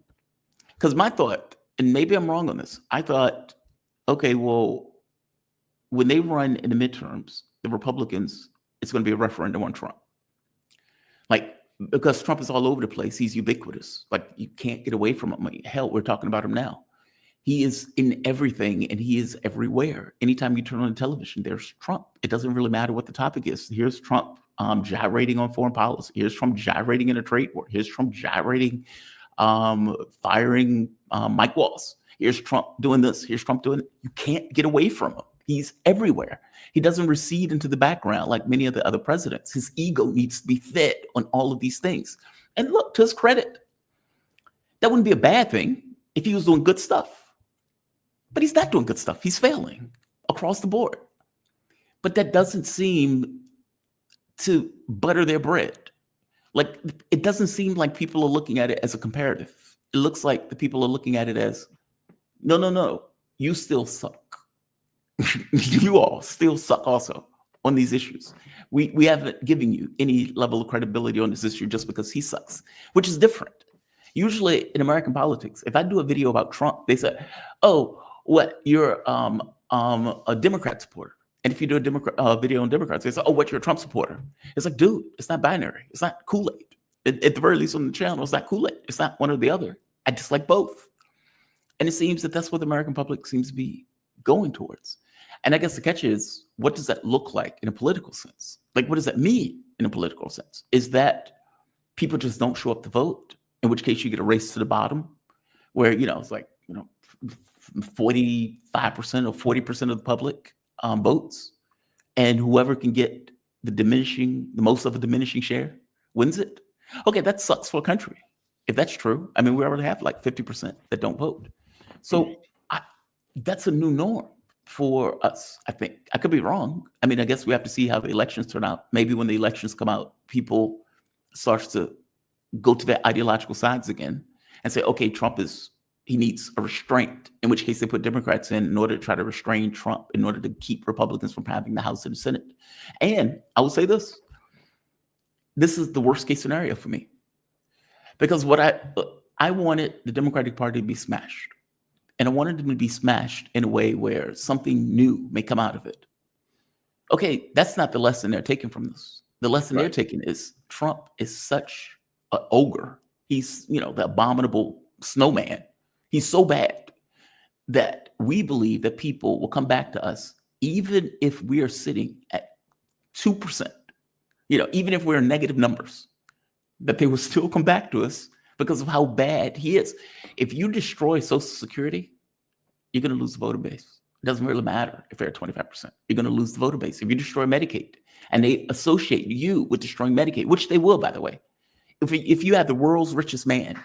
Because my thought, and maybe I'm wrong on this, I thought, okay, well, when they run in the midterms, the Republicans, it's going to be a referendum on Trump. Like, because Trump is all over the place, he's ubiquitous. Like, you can't get away from him. Like, hell, we're talking about him now. He is in everything and he is everywhere. Anytime you turn on the television, there's Trump. It doesn't really matter what the topic is. Here's Trump gyrating on foreign policy. Here's Trump gyrating in a trade war. Here's Trump gyrating, firing Mike Waltz. Here's Trump doing this. Here's Trump doing it. You can't get away from him. He's everywhere. He doesn't recede into the background like many of the other presidents. His ego needs to be fed on all of these things. And look, to his credit, that wouldn't be a bad thing if he was doing good stuff. But he's not doing good stuff. He's failing across the board. But that doesn't seem to butter their bread. Like, it doesn't seem like people are looking at it as a comparative. It looks like the people are looking at it as, no, you still suck. You all still suck also on these issues. We haven't given you any level of credibility on this issue just because he sucks, which is different. Usually in American politics, if I do a video about Trump, they say, oh, what, you're a Democrat supporter. And if you do a video on Democrats, they say, oh, what, you're a Trump supporter. It's like, dude, it's not binary. It's not Kool-Aid. At the very least on the channel, it's not Kool-Aid. It's not one or the other. I dislike both. And it seems that that's what the American public seems to be going towards. And I guess the catch is, what does that look like in a political sense? Like, what does that mean in a political sense? Is that people just don't show up to vote, in which case you get a race to the bottom, where, it's like, 45% or 40% of the public votes, and whoever can get the most of a diminishing share wins it. Okay, that sucks for a country. If that's true, I mean, we already have like 50% that don't vote. So that's a new norm for us, I think. I could be wrong. I mean, I guess we have to see how the elections turn out. Maybe when the elections come out, people start to go to their ideological sides again and say, okay, he needs a restraint, in which case they put Democrats in order to try to restrain Trump, in order to keep Republicans from having the House and the Senate. And I will say this is the worst case scenario for me. Because what I wanted the Democratic Party to be smashed. And I wanted them to be smashed in a way where something new may come out of it. Okay, that's not the lesson they're taking from this. The lesson they're taking is Trump is such an ogre. He's, the abominable snowman. He's so bad that we believe that people will come back to us, even if we are sitting at 2%, even if we're in negative numbers, that they will still come back to us because of how bad he is. If you destroy Social Security, you're going to lose the voter base. It doesn't really matter if they're at 25%. You're going to lose the voter base. If you destroy Medicaid, and they associate you with destroying Medicaid, which they will, by the way. If you have the world's richest man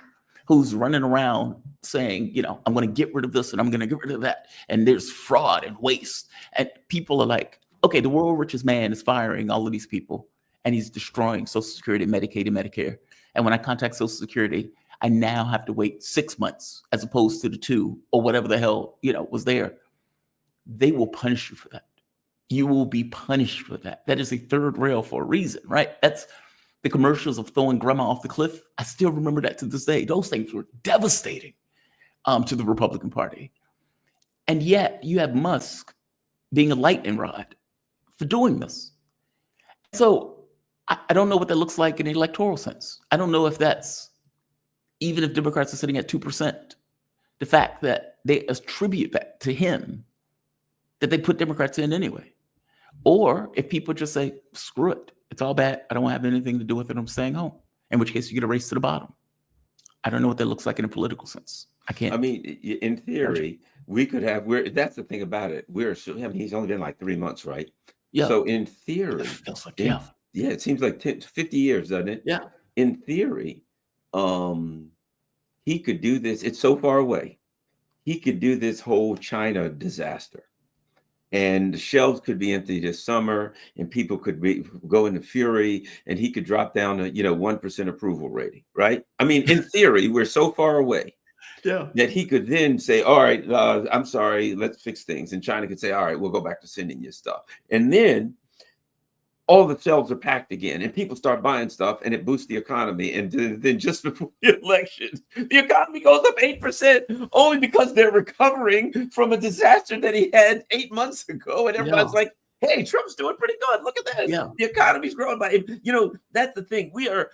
who's running around saying, I'm going to get rid of this and I'm going to get rid of that. And there's fraud and waste. And people are like, okay, the world richest man is firing all of these people and he's destroying Social Security, Medicaid, and Medicare. And when I contact Social Security, I now have to wait 6 months as opposed to the 2 or whatever the hell, was there. They will punish you for that. You will be punished for that. That is a third rail for a reason, right? That's the commercials of throwing grandma off the cliff. I still remember that to this day. Those things were devastating to the Republican Party. And yet you have Musk being a lightning rod for doing this. So I don't know what that looks like in an electoral sense. I don't know if that's, even if Democrats are sitting at 2%, the fact that they attribute that to him, that they put Democrats in anyway. Or if people just say, screw it, it's all bad, I don't want to have anything to do with it, I'm staying home. In which case you get a race to the bottom. I don't know what that looks like in a political sense. I can't. I mean, in theory, we could have, that's the thing about it. He's only been like 3 months, right? Yeah. So in theory, it feels like, it seems like 50 years, doesn't it? Yeah. In theory, he could do this. It's so far away. He could do this whole China disaster. And the shelves could be empty this summer, and people could go into fury, and he could drop down to 1% approval rating, right? I mean, in theory, we're so far away that he could then say, all right, I'm sorry, let's fix things. And China could say, all right, we'll go back to sending you stuff. And then all the shelves are packed again, and people start buying stuff, and it boosts the economy. And then just before the election, the economy goes up 8%, only because they're recovering from a disaster that he had 8 months ago. And everybody's like, hey, Trump's doing pretty good. Look at this. Yeah. The economy's growing by, that's the thing. We are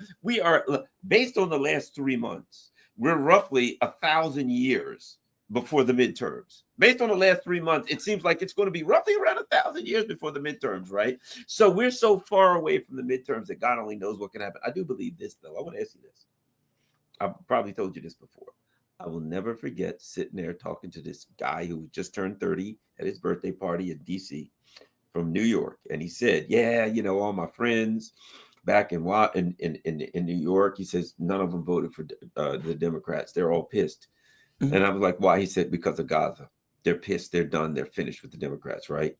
based on the last 3 months, we're roughly 1,000 years before the midterms. Based on the last 3 months, it seems like it's going to be roughly around 1,000 years before the midterms, right? So we're so far away from the midterms that God only knows what can happen. I do believe this, though. I want to ask you this. I've probably told you this before. I will never forget sitting there talking to this guy who just turned 30 at his birthday party in D.C. from New York. And he said, yeah, all my friends back in New York, he says, none of them voted for the Democrats. They're all pissed. Mm-hmm. And I was like, why? He said, because of Gaza. They're pissed. They're done. They're finished with the Democrats, right?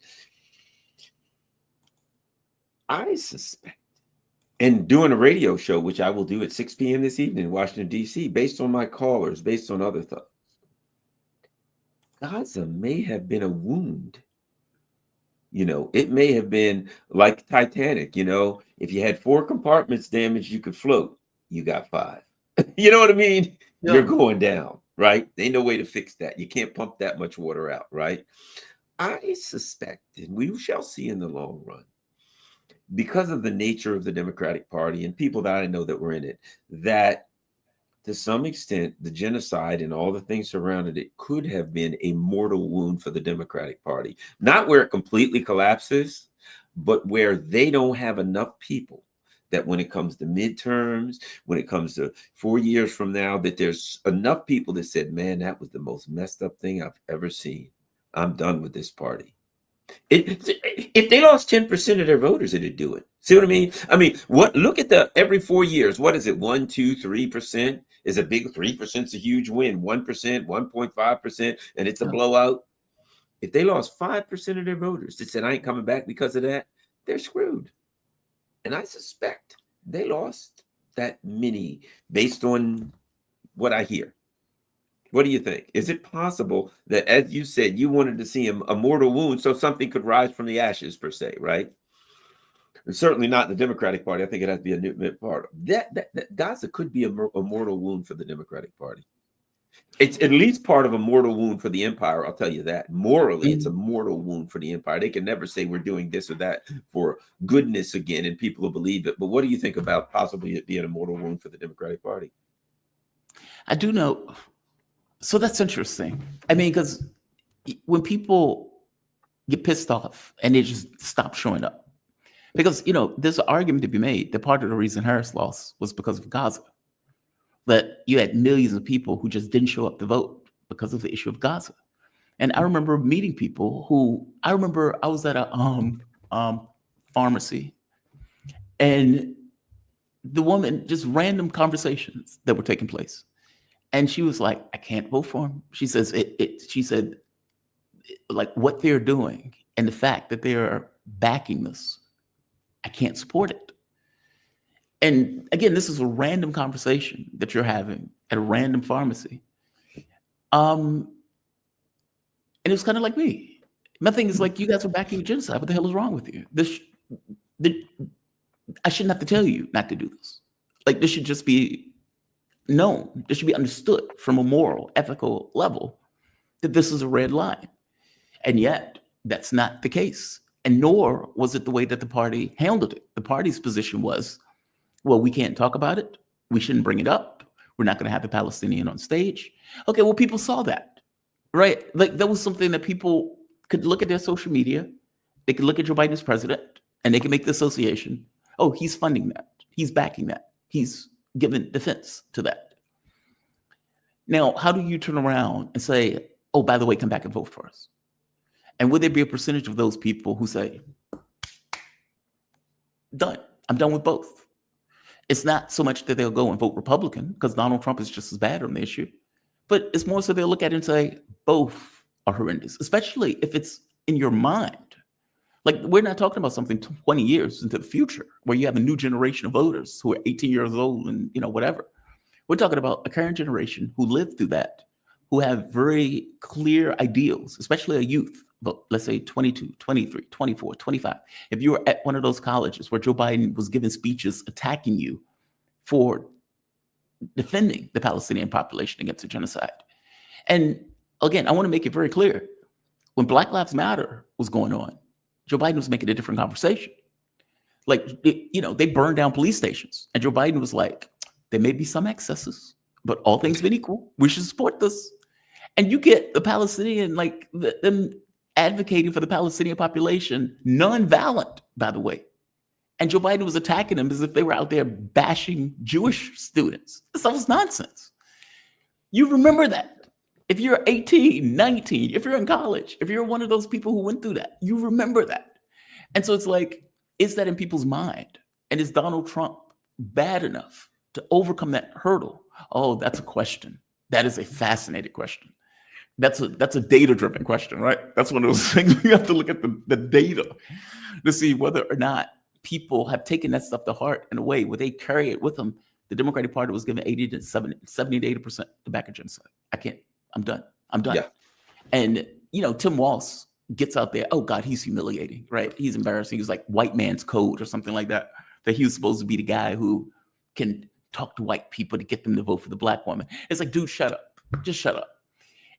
I suspect, and doing a radio show, which I will do at 6 p.m. this evening in Washington, D.C., based on my callers, based on other thoughts, Gaza may have been a wound. It may have been like Titanic. If you had 4 compartments damaged, you could float. You got 5. You know what I mean? Yeah. You're going down. Right? Ain't no way to fix that. You can't pump that much water out, right? I suspect, and we shall see in the long run, because of the nature of the Democratic Party and people that I know that were in it, that to some extent, the genocide and all the things surrounding it could have been a mortal wound for the Democratic Party. Not where it completely collapses, but where they don't have enough people that when it comes to midterms, when it comes to 4 years from now, that there's enough people that said, man, that was the most messed up thing I've ever seen. I'm done with this party. If they lost 10% of their voters, it'd do it. See what I mean? Look at every 4 years, what is it? 1%, 2%, 3% is a big, 3% is a huge win. 1%, 1.5%, and it's a blowout. If they lost 5% of their voters that said, I ain't coming back because of that, they're screwed. And I suspect they lost that many based on what I hear. What do you think? Is it possible that, as you said, you wanted to see a mortal wound so something could rise from the ashes, per se, right? And certainly not the Democratic Party. I think it has to be a new part. That Gaza could be a mortal wound for the Democratic Party. It's at least part of a mortal wound for the empire. I'll tell you that. Morally, it's a mortal wound for the empire. They can never say we're doing this or that for goodness again, and people will believe it. But what do you think about possibly it being a mortal wound for the Democratic Party? I do know. So that's interesting. Because when people get pissed off and they just stop showing up, because, there's an argument to be made that part of the reason Harris lost was because of Gaza. That you had millions of people who just didn't show up to vote because of the issue of Gaza. And I remember meeting people I was at a pharmacy, and the woman, just random conversations that were taking place. And she was like, I can't vote for him. She says she said, like, what they're doing and the fact that they are backing this, I can't support it. And again, this is a random conversation that you're having at a random pharmacy. And it was kind of like me. My thing is, like, you guys are backing genocide. What the hell is wrong with you? I shouldn't have to tell you not to do this. Like, this should just be known. This should be understood from a moral, ethical level that this is a red line. And yet, that's not the case. And nor was it the way that the party handled it. The party's position was, well, we can't talk about it. We shouldn't bring it up. We're not going to have the Palestinian on stage. Okay, well, people saw that, right? Like, that was something that people could look at their social media. They could look at Joe Biden as president, and they can make the association. Oh, he's funding that. He's backing that. He's giving defense to that. Now, how do you turn around and say, oh, by the way, come back and vote for us? And would there be a percentage of those people who say, done, I'm done with both? It's not so much that they'll go and vote Republican because Donald Trump is just as bad on the issue, but it's more so they'll look at it and say, both are horrendous, especially if it's in your mind. Like, we're not talking about something 20 years into the future where you have a new generation of voters who are 18 years old and, whatever. We're talking about a current generation who lived through that, who have very clear ideals, especially a youth, but let's say 22, 23, 24, 25. If you were at one of those colleges where Joe Biden was giving speeches attacking you for defending the Palestinian population against the genocide. And again, I want to make it very clear, when Black Lives Matter was going on, Joe Biden was making a different conversation. Like, they burned down police stations. And Joe Biden was like, there may be some excesses, but all things being equal, we should support this. And you get the Palestinian, like them advocating for the Palestinian population, nonviolent, by the way. And Joe Biden was attacking them as if they were out there bashing Jewish students. This stuff was nonsense. You remember that. If you're 18, 19, if you're in college, if you're one of those people who went through that, you remember that. And so it's like, is that in people's mind? And is Donald Trump bad enough to overcome that hurdle? Oh, that's a question. That is a fascinating question. That's a data-driven question, right? That's one of those things we have to look at the data to see whether or not people have taken that stuff to heart in a way where they carry it with them. The Democratic Party was given 70 to 80% to back a genocide. I'm done. Yeah. And, Tim Walz gets out there. Oh, God, he's humiliating, right? He's embarrassing. He's like white man's code or something like that, that he was supposed to be the guy who can talk to white people to get them to vote for the Black woman. It's like, dude, shut up. Just shut up.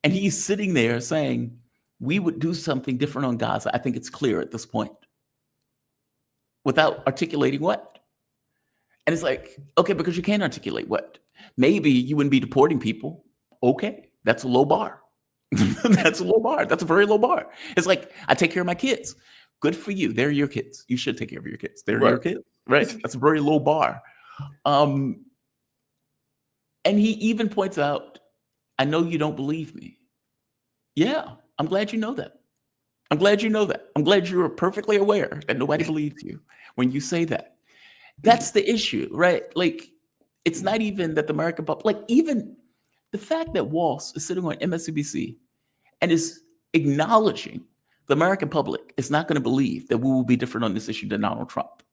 And he's sitting there saying, we would do something different on Gaza. I think it's clear at this point. Without articulating what? And it's like, okay, because you can't articulate what? Maybe you wouldn't be deporting people. Okay, that's a low bar. That's a low bar. That's a very low bar. It's like, I take care of my kids. Good for you. They're your kids. You should take care of your kids. They're your kids, right? That's a very low bar. And he even points out, I know you don't believe me. Yeah, I'm glad you know that. I'm glad you know that. I'm glad you're perfectly aware that nobody believes you when you say that. That's the issue, right? Like, it's not even that the American public, like, even the fact that Walz is sitting on MSNBC and is acknowledging the American public is not going to believe that we will be different on this issue than Donald Trump.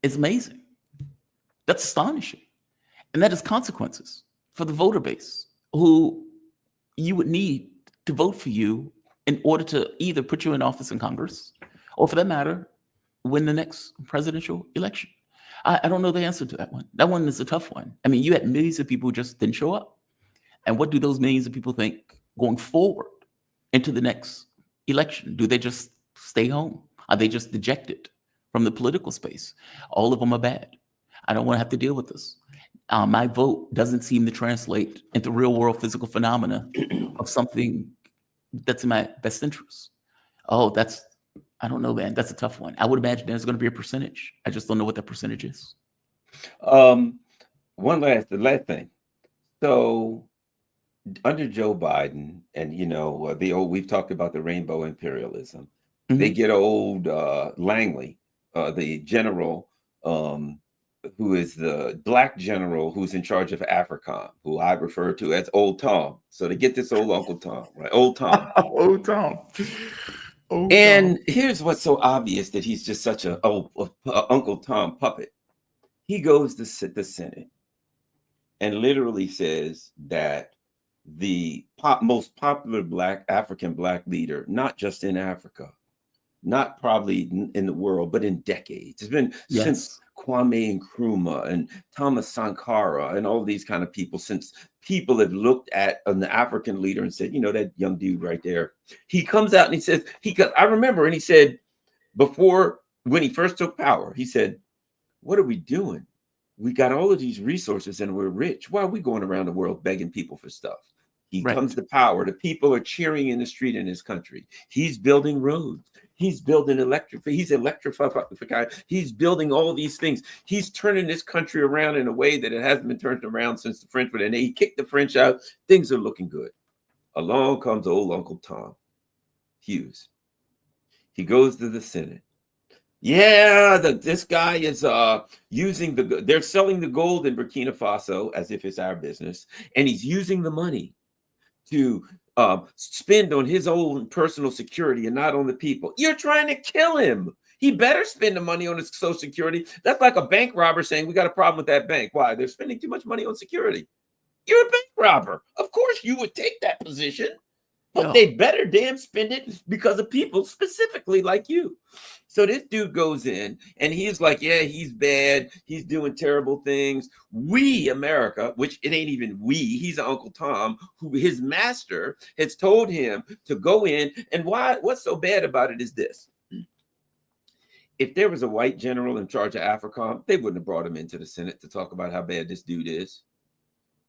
It's amazing. That's astonishing. And that has consequences for the voter base who you would need to vote for you in order to either put you in office in Congress or, for that matter, win the next presidential election. I don't know the answer to that one. That one is a tough one. I mean, you had millions of people who just didn't show up. And what do those millions of people think going forward into the next election? Do they just stay home? Are they just dejected from the political space? All of them are bad. I don't want to have to deal with this. My vote doesn't seem to translate into real world physical phenomena of something that's in my best interest. Oh, I don't know, man. That's a tough one. I would imagine there's going to be a percentage. I just don't know what that percentage is. The last thing. So under Joe Biden, and we've talked about the rainbow imperialism. Mm-hmm. They get old Langley, the general who is the black general who's in charge of AFRICOM, who I refer to as Old Tom. So to get this old Uncle Tom, right? Old Tom. Old Tom. And here's what's so obvious that he's just such a Uncle Tom puppet. He goes to the Senate and literally says that the most popular African black leader, not just in Africa, not probably in the world, but in decades. It's been since Kwame Nkrumah and Thomas Sankara and all these kind of people, since people have looked at an African leader and said, you know, that young dude right there. He comes out and he says, I remember, and he said, before, when he first took power, he said, what are we doing? We got all of these resources and we're rich. Why are we going around the world begging people for stuff? He comes to power. The people are cheering in the street in his country. He's building roads. He's building he's electrifying. He's building all these things. He's turning this country around in a way that it hasn't been turned around since the French, and he kicked the French out. Things are looking good. Along comes old Uncle Tom Hughes. He goes to the Senate. Yeah, this guy is using they're selling the gold in Burkina Faso as if it's our business, and he's using the money to spend on his own personal security and not on the people. You're trying to kill him. He better spend the money on his Social Security. That's like a bank robber saying, we got a problem with that bank. Why? They're spending too much money on security. You're a bank robber. Of course you would take that position, but they better damn spend it because of people specifically like you. So this dude goes in and he's like, yeah, he's bad. He's doing terrible things. We, America, which it ain't even we, he's Uncle Tom, who his master has told him to go in. And what's so bad about it is this. If there was a white general in charge of AFRICOM, they wouldn't have brought him into the Senate to talk about how bad this dude is.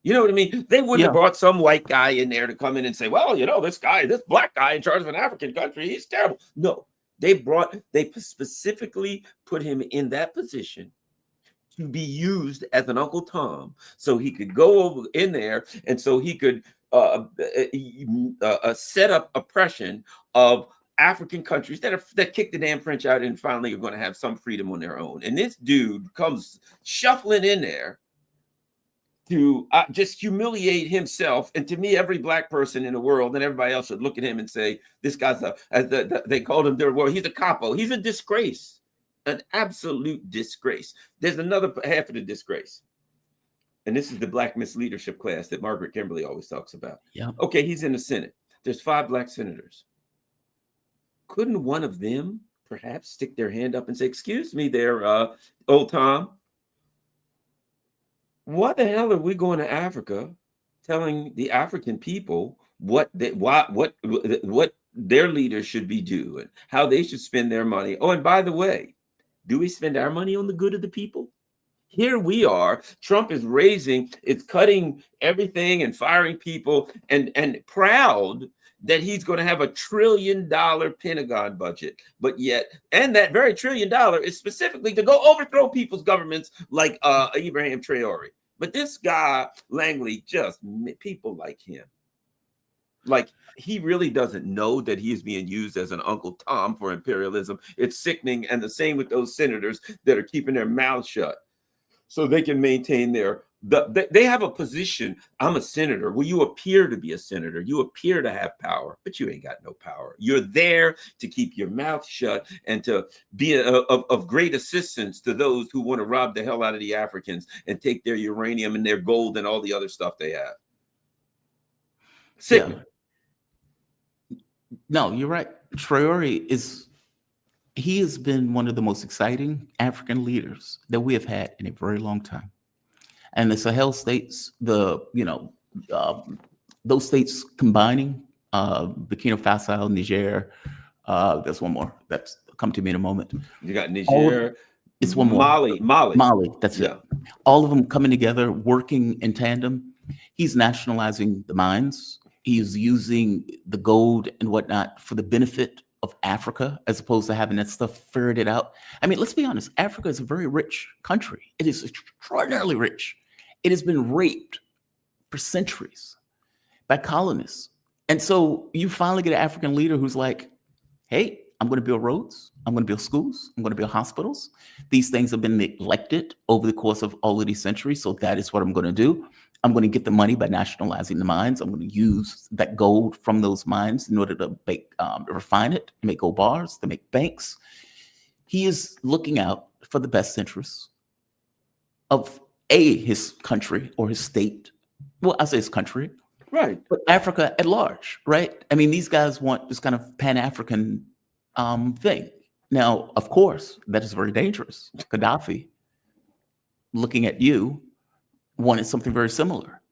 You know what I mean? They wouldn't have brought some white guy in there to come in and say, well, you know, this black guy in charge of an African country, he's terrible. No, they specifically put him in that position to be used as an Uncle Tom so he could go over in there and so he could set up oppression of African countries that kicked the damn French out and finally are going to have some freedom on their own. And this dude comes shuffling in there to just humiliate himself. And to me, every black person in the world and everybody else should look at him and say, this guy's they called him he's a capo. He's a disgrace, an absolute disgrace. There's another half of the disgrace. And this is the black misleadership class that Margaret Kimberly always talks about. Yeah. Okay, he's in the Senate. There's 5 black senators. Couldn't one of them perhaps stick their hand up and say, excuse me there, old Tom, why the hell are we going to Africa telling the African people what their leaders should be doing, how they should spend their money? Oh, and by the way, do we spend our money on the good of the people? Here we are. Trump is cutting everything and firing people and proud that he's going to have $1 trillion Pentagon budget. But yet, and that very $1 trillion is specifically to go overthrow people's governments like Ibrahim Traore. But this guy, Langley, just people like him. Like, he really doesn't know that he is being used as an Uncle Tom for imperialism. It's sickening. And the same with those senators that are keeping their mouths shut so they can maintain they have a position. I'm a senator. Well, you appear to be a senator. You appear to have power, but you ain't got no power. You're there to keep your mouth shut and to be of great assistance to those who want to rob the hell out of the Africans and take their uranium and their gold and all the other stuff they have. Sickening. Yeah. No, you're right. Traore he has been one of the most exciting African leaders that we have had in a very long time. And the Sahel states, those states combining, Burkina Faso, Niger, there's one more that's come to me in a moment. You got Niger. It's one more. Mali, that's it. All of them coming together, working in tandem. He's nationalizing the mines. He's using the gold and whatnot for the benefit of Africa, as opposed to having that stuff ferreted out. I mean, let's be honest. Africa is a very rich country. It is extraordinarily rich. It has been raped for centuries by colonists. And so you finally get an African leader who's like, hey, I'm going to build roads. I'm going to build schools. I'm going to build hospitals. These things have been neglected over the course of all of these centuries. So that is what I'm going to do. I'm going to get the money by nationalizing the mines. I'm going to use that gold from those mines in order to refine it, to make gold bars, to make banks. He is looking out for the best interests of his country or his state. Well, I say his country. Right. But Africa at large, right? I mean, these guys want this kind of Pan-African thing. Now, of course, that is very dangerous. Gaddafi, looking at you, wanted something very similar.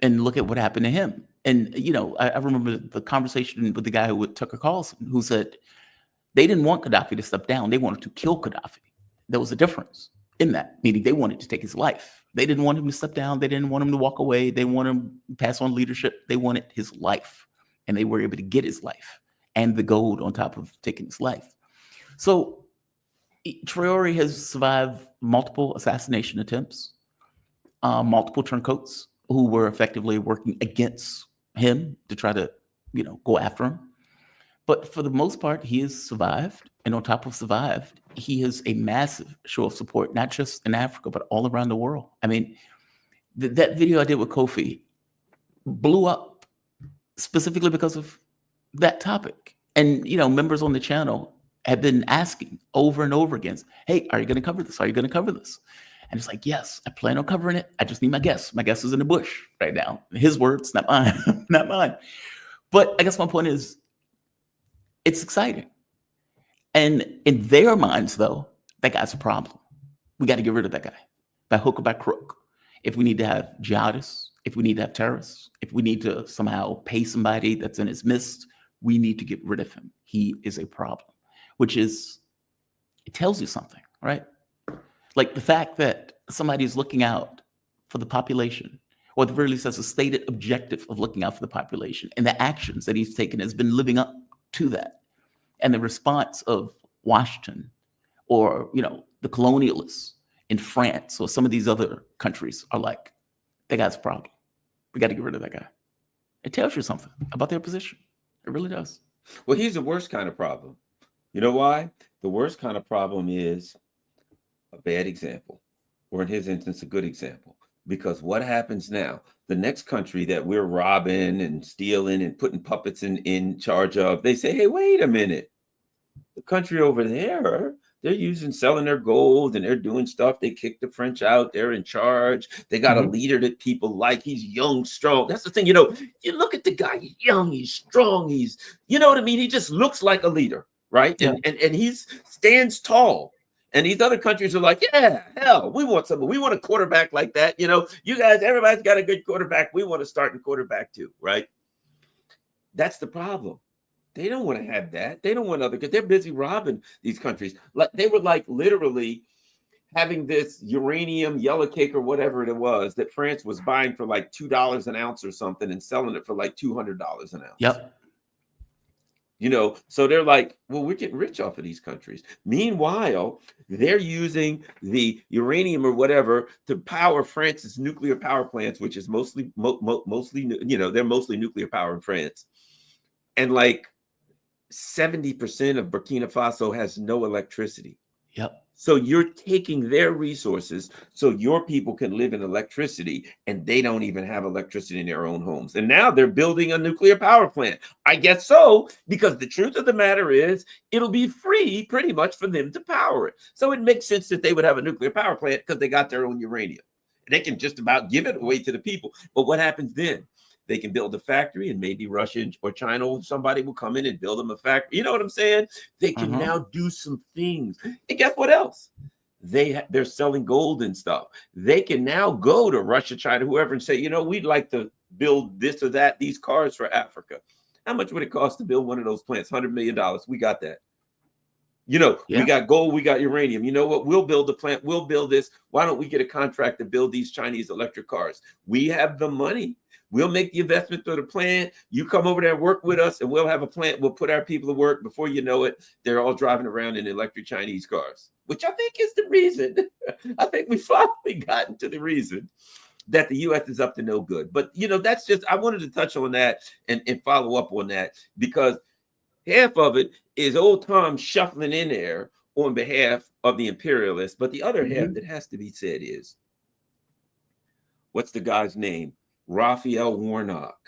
And look at what happened to him. And, I remember the conversation with the guy with Tucker Carlson, who said they didn't want Gaddafi to step down. They wanted to kill Gaddafi. There was a difference in that, meaning they wanted to take his life. They didn't want him to step down. They didn't want him to walk away. They want him to pass on leadership. They wanted his life. And they were able to get his life and the gold on top of taking his life. So Traore has survived multiple assassination attempts, multiple turncoats who were effectively working against him to try to, go after him. But for the most part, he has survived. And on top of survived, he has a massive show of support, not just in Africa, but all around the world. I mean, that video I did with Kofi blew up specifically because of that topic. And, members on the channel have been asking over and over again, hey, are you going to cover this? Are you going to cover this? And it's like, yes, I plan on covering it. I just need my guest. My guest is in the bush right now. His words, not mine, not mine. But I guess my point is, it's exciting. And in their minds, though, that guy's a problem. We got to get rid of that guy by hook or by crook. If we need to have jihadists, if we need to have terrorists, if we need to somehow pay somebody that's in his midst, we need to get rid of him. He is a problem, which is, it tells you something, right? Like the fact that somebody is looking out for the population, or at the very least has a stated objective of looking out for the population, and the actions that he's taken has been living up to that. And the response of Washington or, the colonialists in France or some of these other countries are like, that guy's a problem. We got to get rid of that guy. It tells you something about their position. It really does. Well, he's the worst kind of problem. You know why? The worst kind of problem is a bad example, or in his instance, a good example. Because what happens now? The next country that we're robbing and stealing and putting puppets in charge of, they say, hey, wait a minute. The country over there, they're selling their gold and they're doing stuff. They kicked the French out. They're in charge. They got a leader that people like. He's young, strong. That's the thing. You look at the guy, he's young, he's strong. He's, you know what I mean? He just looks like a leader, right? Yeah. And he stands tall. And these other countries are like, yeah, hell, we want someone. We want a quarterback like that. You guys, everybody's got a good quarterback. We want a starting quarterback too, right? That's the problem. They don't want to have that. They don't want other, because they're busy robbing these countries. Like they were like literally having this uranium yellow cake or whatever it was that France was buying for like $2 an ounce or something and selling it for like $200 an ounce. Yep. So they're like, well, we're getting rich off of these countries. Meanwhile, they're using the uranium or whatever to power France's nuclear power plants, which is mostly, they're mostly nuclear power in France. And like 70% of Burkina Faso has no electricity. Yep. So you're taking their resources so your people can live in electricity, and they don't even have electricity in their own homes. And now they're building a nuclear power plant. I guess so, because the truth of the matter is it'll be free pretty much for them to power it. So it makes sense that they would have a nuclear power plant because they got their own uranium. They can just about give it away to the people. But what happens then? They can build a factory, and maybe Russia or China or somebody will come in and build them a factory. You know what I'm saying? They can now do some things. And guess what else? They're selling gold and stuff. They can now go to Russia, China, whoever, and say, we'd like to build this or that, these cars for Africa. How much would it cost to build one of those plants? $100 million. We got that. We got gold, we got uranium. You know what? We'll build the plant. We'll build this. Why don't we get a contract to build these Chinese electric cars? We have the money. We'll make the investment through the plant. You come over there and work with us, and we'll have a plant. We'll put our people to work. Before you know it, they're all driving around in electric Chinese cars, which I think is the reason. I think we finally gotten to the reason that the U.S. is up to no good. But, that's just, I wanted to touch on that and follow up on that, because Half of it is old Tom shuffling in there on behalf of the imperialists. But the other half that has to be said is, what's the guy's name? Raphael Warnock,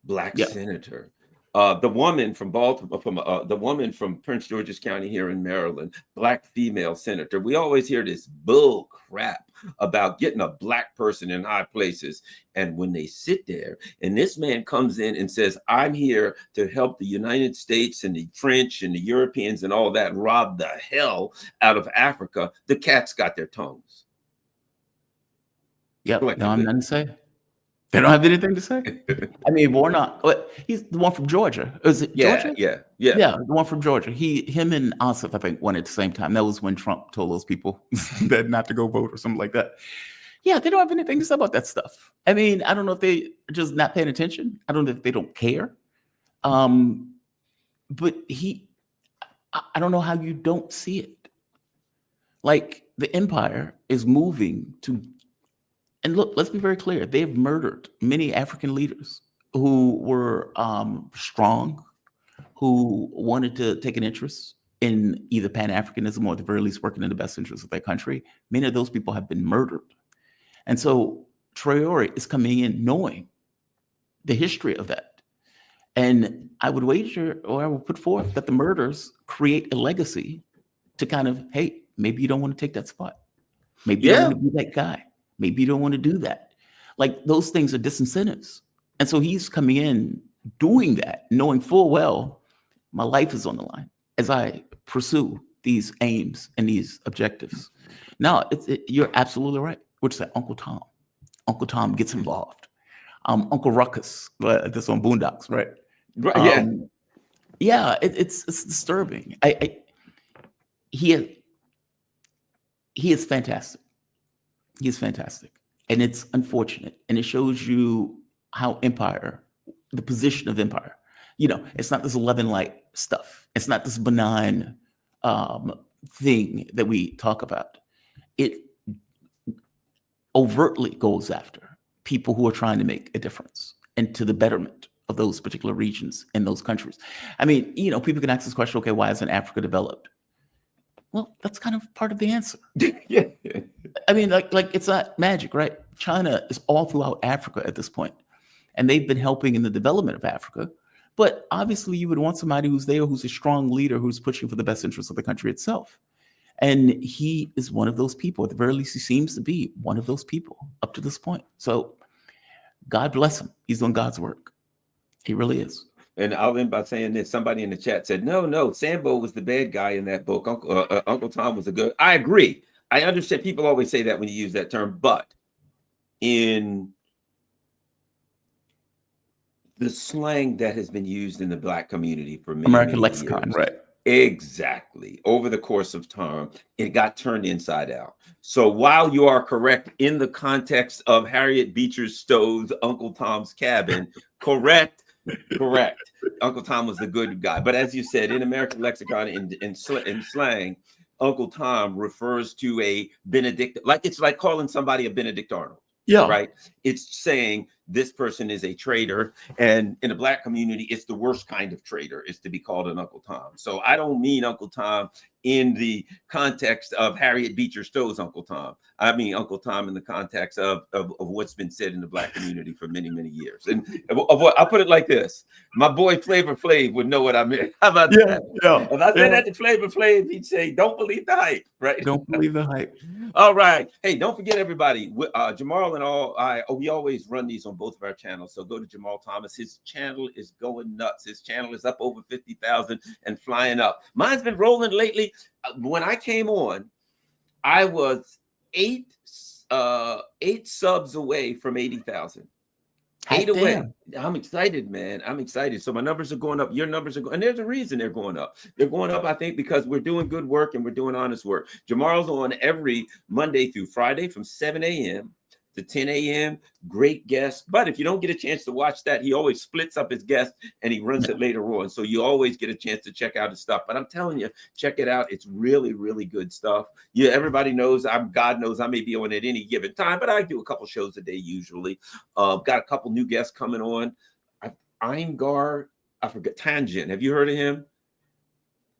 black senator. The woman from Baltimore, the woman from Prince George's County here in Maryland, black female senator. We always hear this bull crap about getting a black person in high places. And when they sit there and this man comes in and says, I'm here to help the United States and the French and the Europeans and all that rob the hell out of Africa, the cats got their tongues. Yep. No, I'm nothing to say. They don't have anything to say. I mean, Warnock, he's the one from Georgia. Is it Georgia? Yeah, the one from Georgia. Him and Ossoff, I think, won at the same time. That was when Trump told those people that not to go vote or something like that. Yeah, they don't have anything to say about that stuff. I mean, I don't know if they are just not paying attention. I don't know if they don't care. But I don't know how you don't see it. Like, the empire is moving to. And look, let's be very clear. They've murdered many African leaders who were strong, who wanted to take an interest in either Pan-Africanism or at the very least working in the best interest of their country. Many of those people have been murdered. And so Traore is coming in knowing the history of that. And I would wager, or I would put forth, that the murders create a legacy to kind of, hey, maybe you don't want to take that spot. Maybe you don't want to be that guy. Maybe you don't want to do that. Like, those things are disincentives. And so he's coming in doing that, knowing full well my life is on the line as I pursue these aims and these objectives. Now, you're absolutely right. Which is that Uncle Tom. Uncle Tom gets involved. Uncle Ruckus, this on Boondocks, right? Yeah, it's disturbing. He is fantastic. He's fantastic. And it's unfortunate. And it shows you how empire, the position of empire, it's not this love and light stuff. It's not this benign thing that we talk about. It overtly goes after people who are trying to make a difference and to the betterment of those particular regions and those countries. I mean, people can ask this question, okay, why isn't Africa developed? Well, that's kind of part of the answer. Yeah. I mean, like it's not magic, right? China is all throughout Africa at this point, and they've been helping in the development of Africa. But obviously, you would want somebody who's there, who's a strong leader, who's pushing for the best interests of the country itself. And he is one of those people. At the very least, he seems to be one of those people up to this point. So God bless him. He's doing God's work. He really is. And I'll end by saying this. Somebody in the chat said, no, Sambo was the bad guy in that book. Uncle Tom was a good. I agree. I understand. People always say that when you use that term. But in the slang that has been used in the Black community for many, American many lexicon, years, right? Exactly. Over the course of time, it got turned inside out. So while you are correct in the context of Harriet Beecher Stowe's Uncle Tom's Cabin, correct. Uncle Tom was the good guy. But as you said, in American lexicon, in slang, Uncle Tom refers to a Benedict, it's like calling somebody a Benedict Arnold. Yeah. Right. It's saying this person is a traitor. And in the Black community, it's the worst kind of traitor is to be called an Uncle Tom. So I don't mean Uncle Tom in the context of Harriet Beecher Stowe's Uncle Tom. I mean Uncle Tom in the context of what's been said in the Black community for many, many years. And I'll put it like this. My boy Flavor Flav would know what I meant. How about that? Yeah. If I said that to Flavor Flav, he'd say, don't believe the hype, right? Don't believe the hype. All right. Hey, don't forget, everybody, Jamarl and all, we always run these on both of our channels. So go to Jamarl Thomas. His channel is going nuts. His channel is up over 50,000 and flying up. Mine's been rolling lately. When I came on, I was eight subs away from 80,000. 8 away. I'm excited, man. I'm excited. So my numbers are going up. Your numbers are going, and there's a reason they're going up. They're going up, I think, because we're doing good work and we're doing honest work. Jamarl's on every Monday through Friday from 7 a.m. to 10 a.m. Great guest. But if you don't get a chance to watch that, he always splits up his guest and he runs it later on. So you always get a chance to check out his stuff. But I'm telling you, check it out. It's really, really good stuff. Yeah, everybody knows God knows I may be on at any given time, but I do a couple shows a day usually. Got a couple new guests coming on. Eingar I forget, Tangent. Have you heard of him?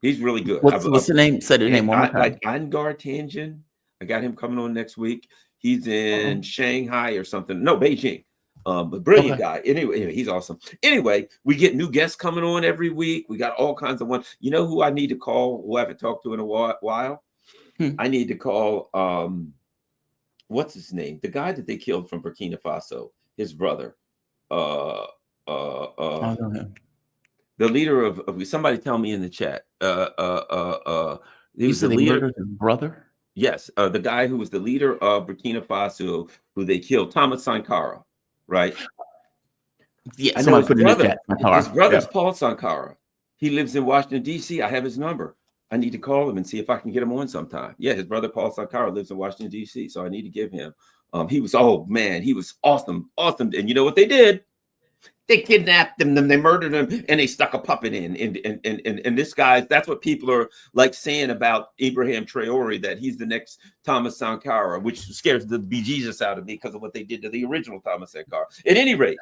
He's really good. What's the name? Say the name one more time. Angar Tangent. I got him coming on next week. He's in Shanghai or something. No, Beijing. But brilliant guy. Anyway, he's awesome. Anyway, we get new guests coming on every week. We got all kinds of ones. You know who I need to call, who I haven't talked to in a while? I need to call, what's his name? The guy that they killed from Burkina Faso, his brother. I don't know. The leader of somebody tell me in the chat. He was the leader. Murdered his brother? Yes, the guy who was the leader of Burkina Faso, who they killed, Thomas Sankara, right? Yeah, somebody put in the chat. His brother's Paul Sankara. He lives in Washington, D.C. I have his number. I need to call him and see if I can get him on sometime. Yeah, his brother Paul Sankara lives in Washington, D.C., so I need to give him. He was, oh man, he was awesome. And you know what they did? They kidnapped him, they murdered him, and they stuck a puppet in. And this guy, that's what people are like saying about Ibrahim Traore, that he's the next Thomas Sankara, which scares the bejesus out of me because of what they did to the original Thomas Sankara. At any rate,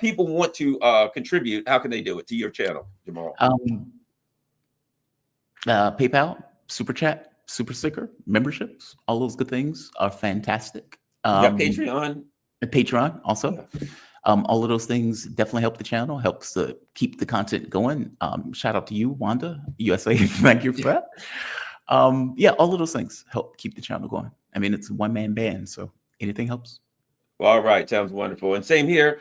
people want to contribute. How can they do it to your channel, Jamarl? PayPal, Super Chat, Super Sticker, memberships, all those good things are fantastic. Patreon. Patreon also. Yeah. All of those things definitely help the channel, helps to keep the content going. Shout out to you, Wanda, USA. Thank you for that. Yeah, all of those things help keep the channel going. I mean, it's a one-man band, so anything helps. Well, all right, sounds wonderful. And same here.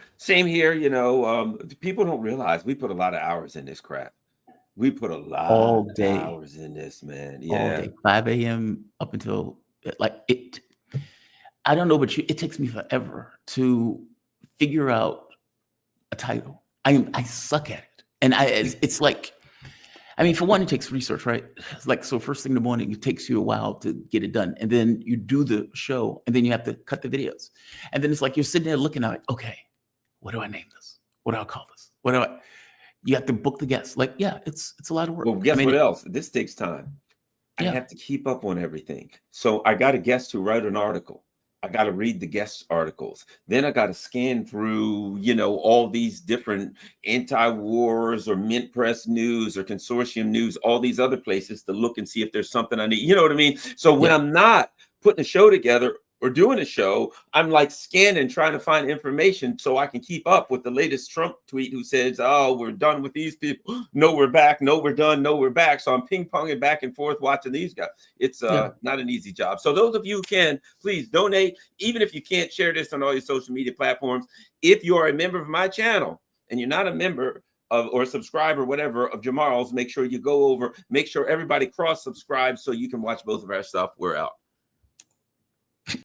You know, people don't realize we put a lot of hours in this crap. We put a lot of hours in this, man. Yeah. All day, 5 a.m. up until like it. I don't know, but it takes me forever to figure out a title. I suck at it. And it's like, I mean, for one, it takes research, right? It's like, so first thing in the morning, it takes you a while to get it done. And then you do the show, and then you have to cut the videos. And then it's like, you're sitting there looking at it, okay, what do I name this? What do I call this? You have to book the guests. Like, yeah, it's a lot of work. Well, guess what else? This takes time. I have to keep up on everything. So I got a guest to write an article. I got to read the guest articles. Then I got to scan through, you know, all these different anti-wars or Mint Press News or Consortium News, all these other places to look and see if there's something I need. You know what I mean? So when I'm not putting a show together or doing a show, I'm like scanning, trying to find information so I can keep up with the latest Trump tweet who says, oh, we're done with these people. No, we're back. No, we're done. No, we're back. So I'm ping-ponging back and forth watching these guys. It's not an easy job. So those of you who can, please donate. Even if you can't share this on all your social media platforms, if you are a member of my channel and you're not a member of or a subscriber, whatever, of Jamarl's, make sure you go over, make sure everybody cross-subscribes so you can watch both of our stuff. We're out.